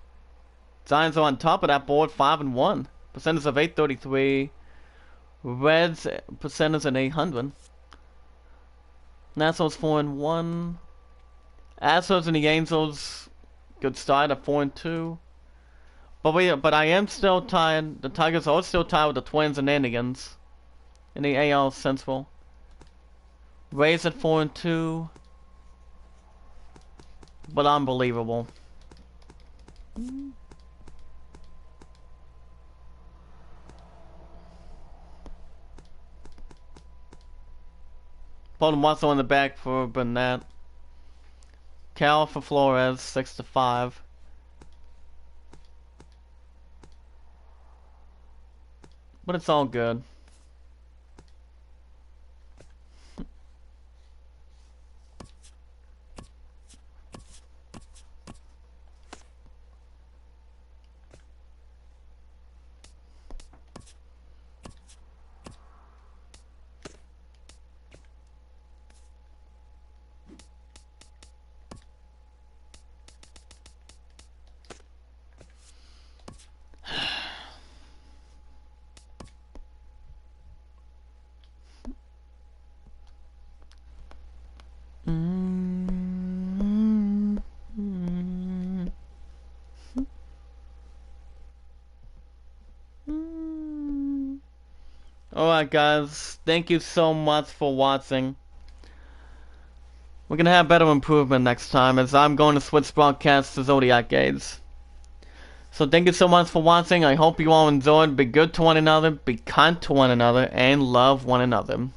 Giants are on top of that board, 5-1. Percentage of 833. Reds percentage at 800. Nationals 4-1. Astros and the Angels, good start at 4-2. But I am still tied. The Tigers are still tied with the Twins and Indians in the AL Central. Rays at 4-2. But unbelievable. Bolton Watson on the back for Burnett. Cal for Flores, 6-5. But it's all good. Alright guys, thank you so much for watching. We're gonna have better improvement next time as I'm going to switch broadcasts to Zodiac Gaze. So thank you so much for watching. I hope you all enjoyed. Be good to one another, be kind to one another, and love one another.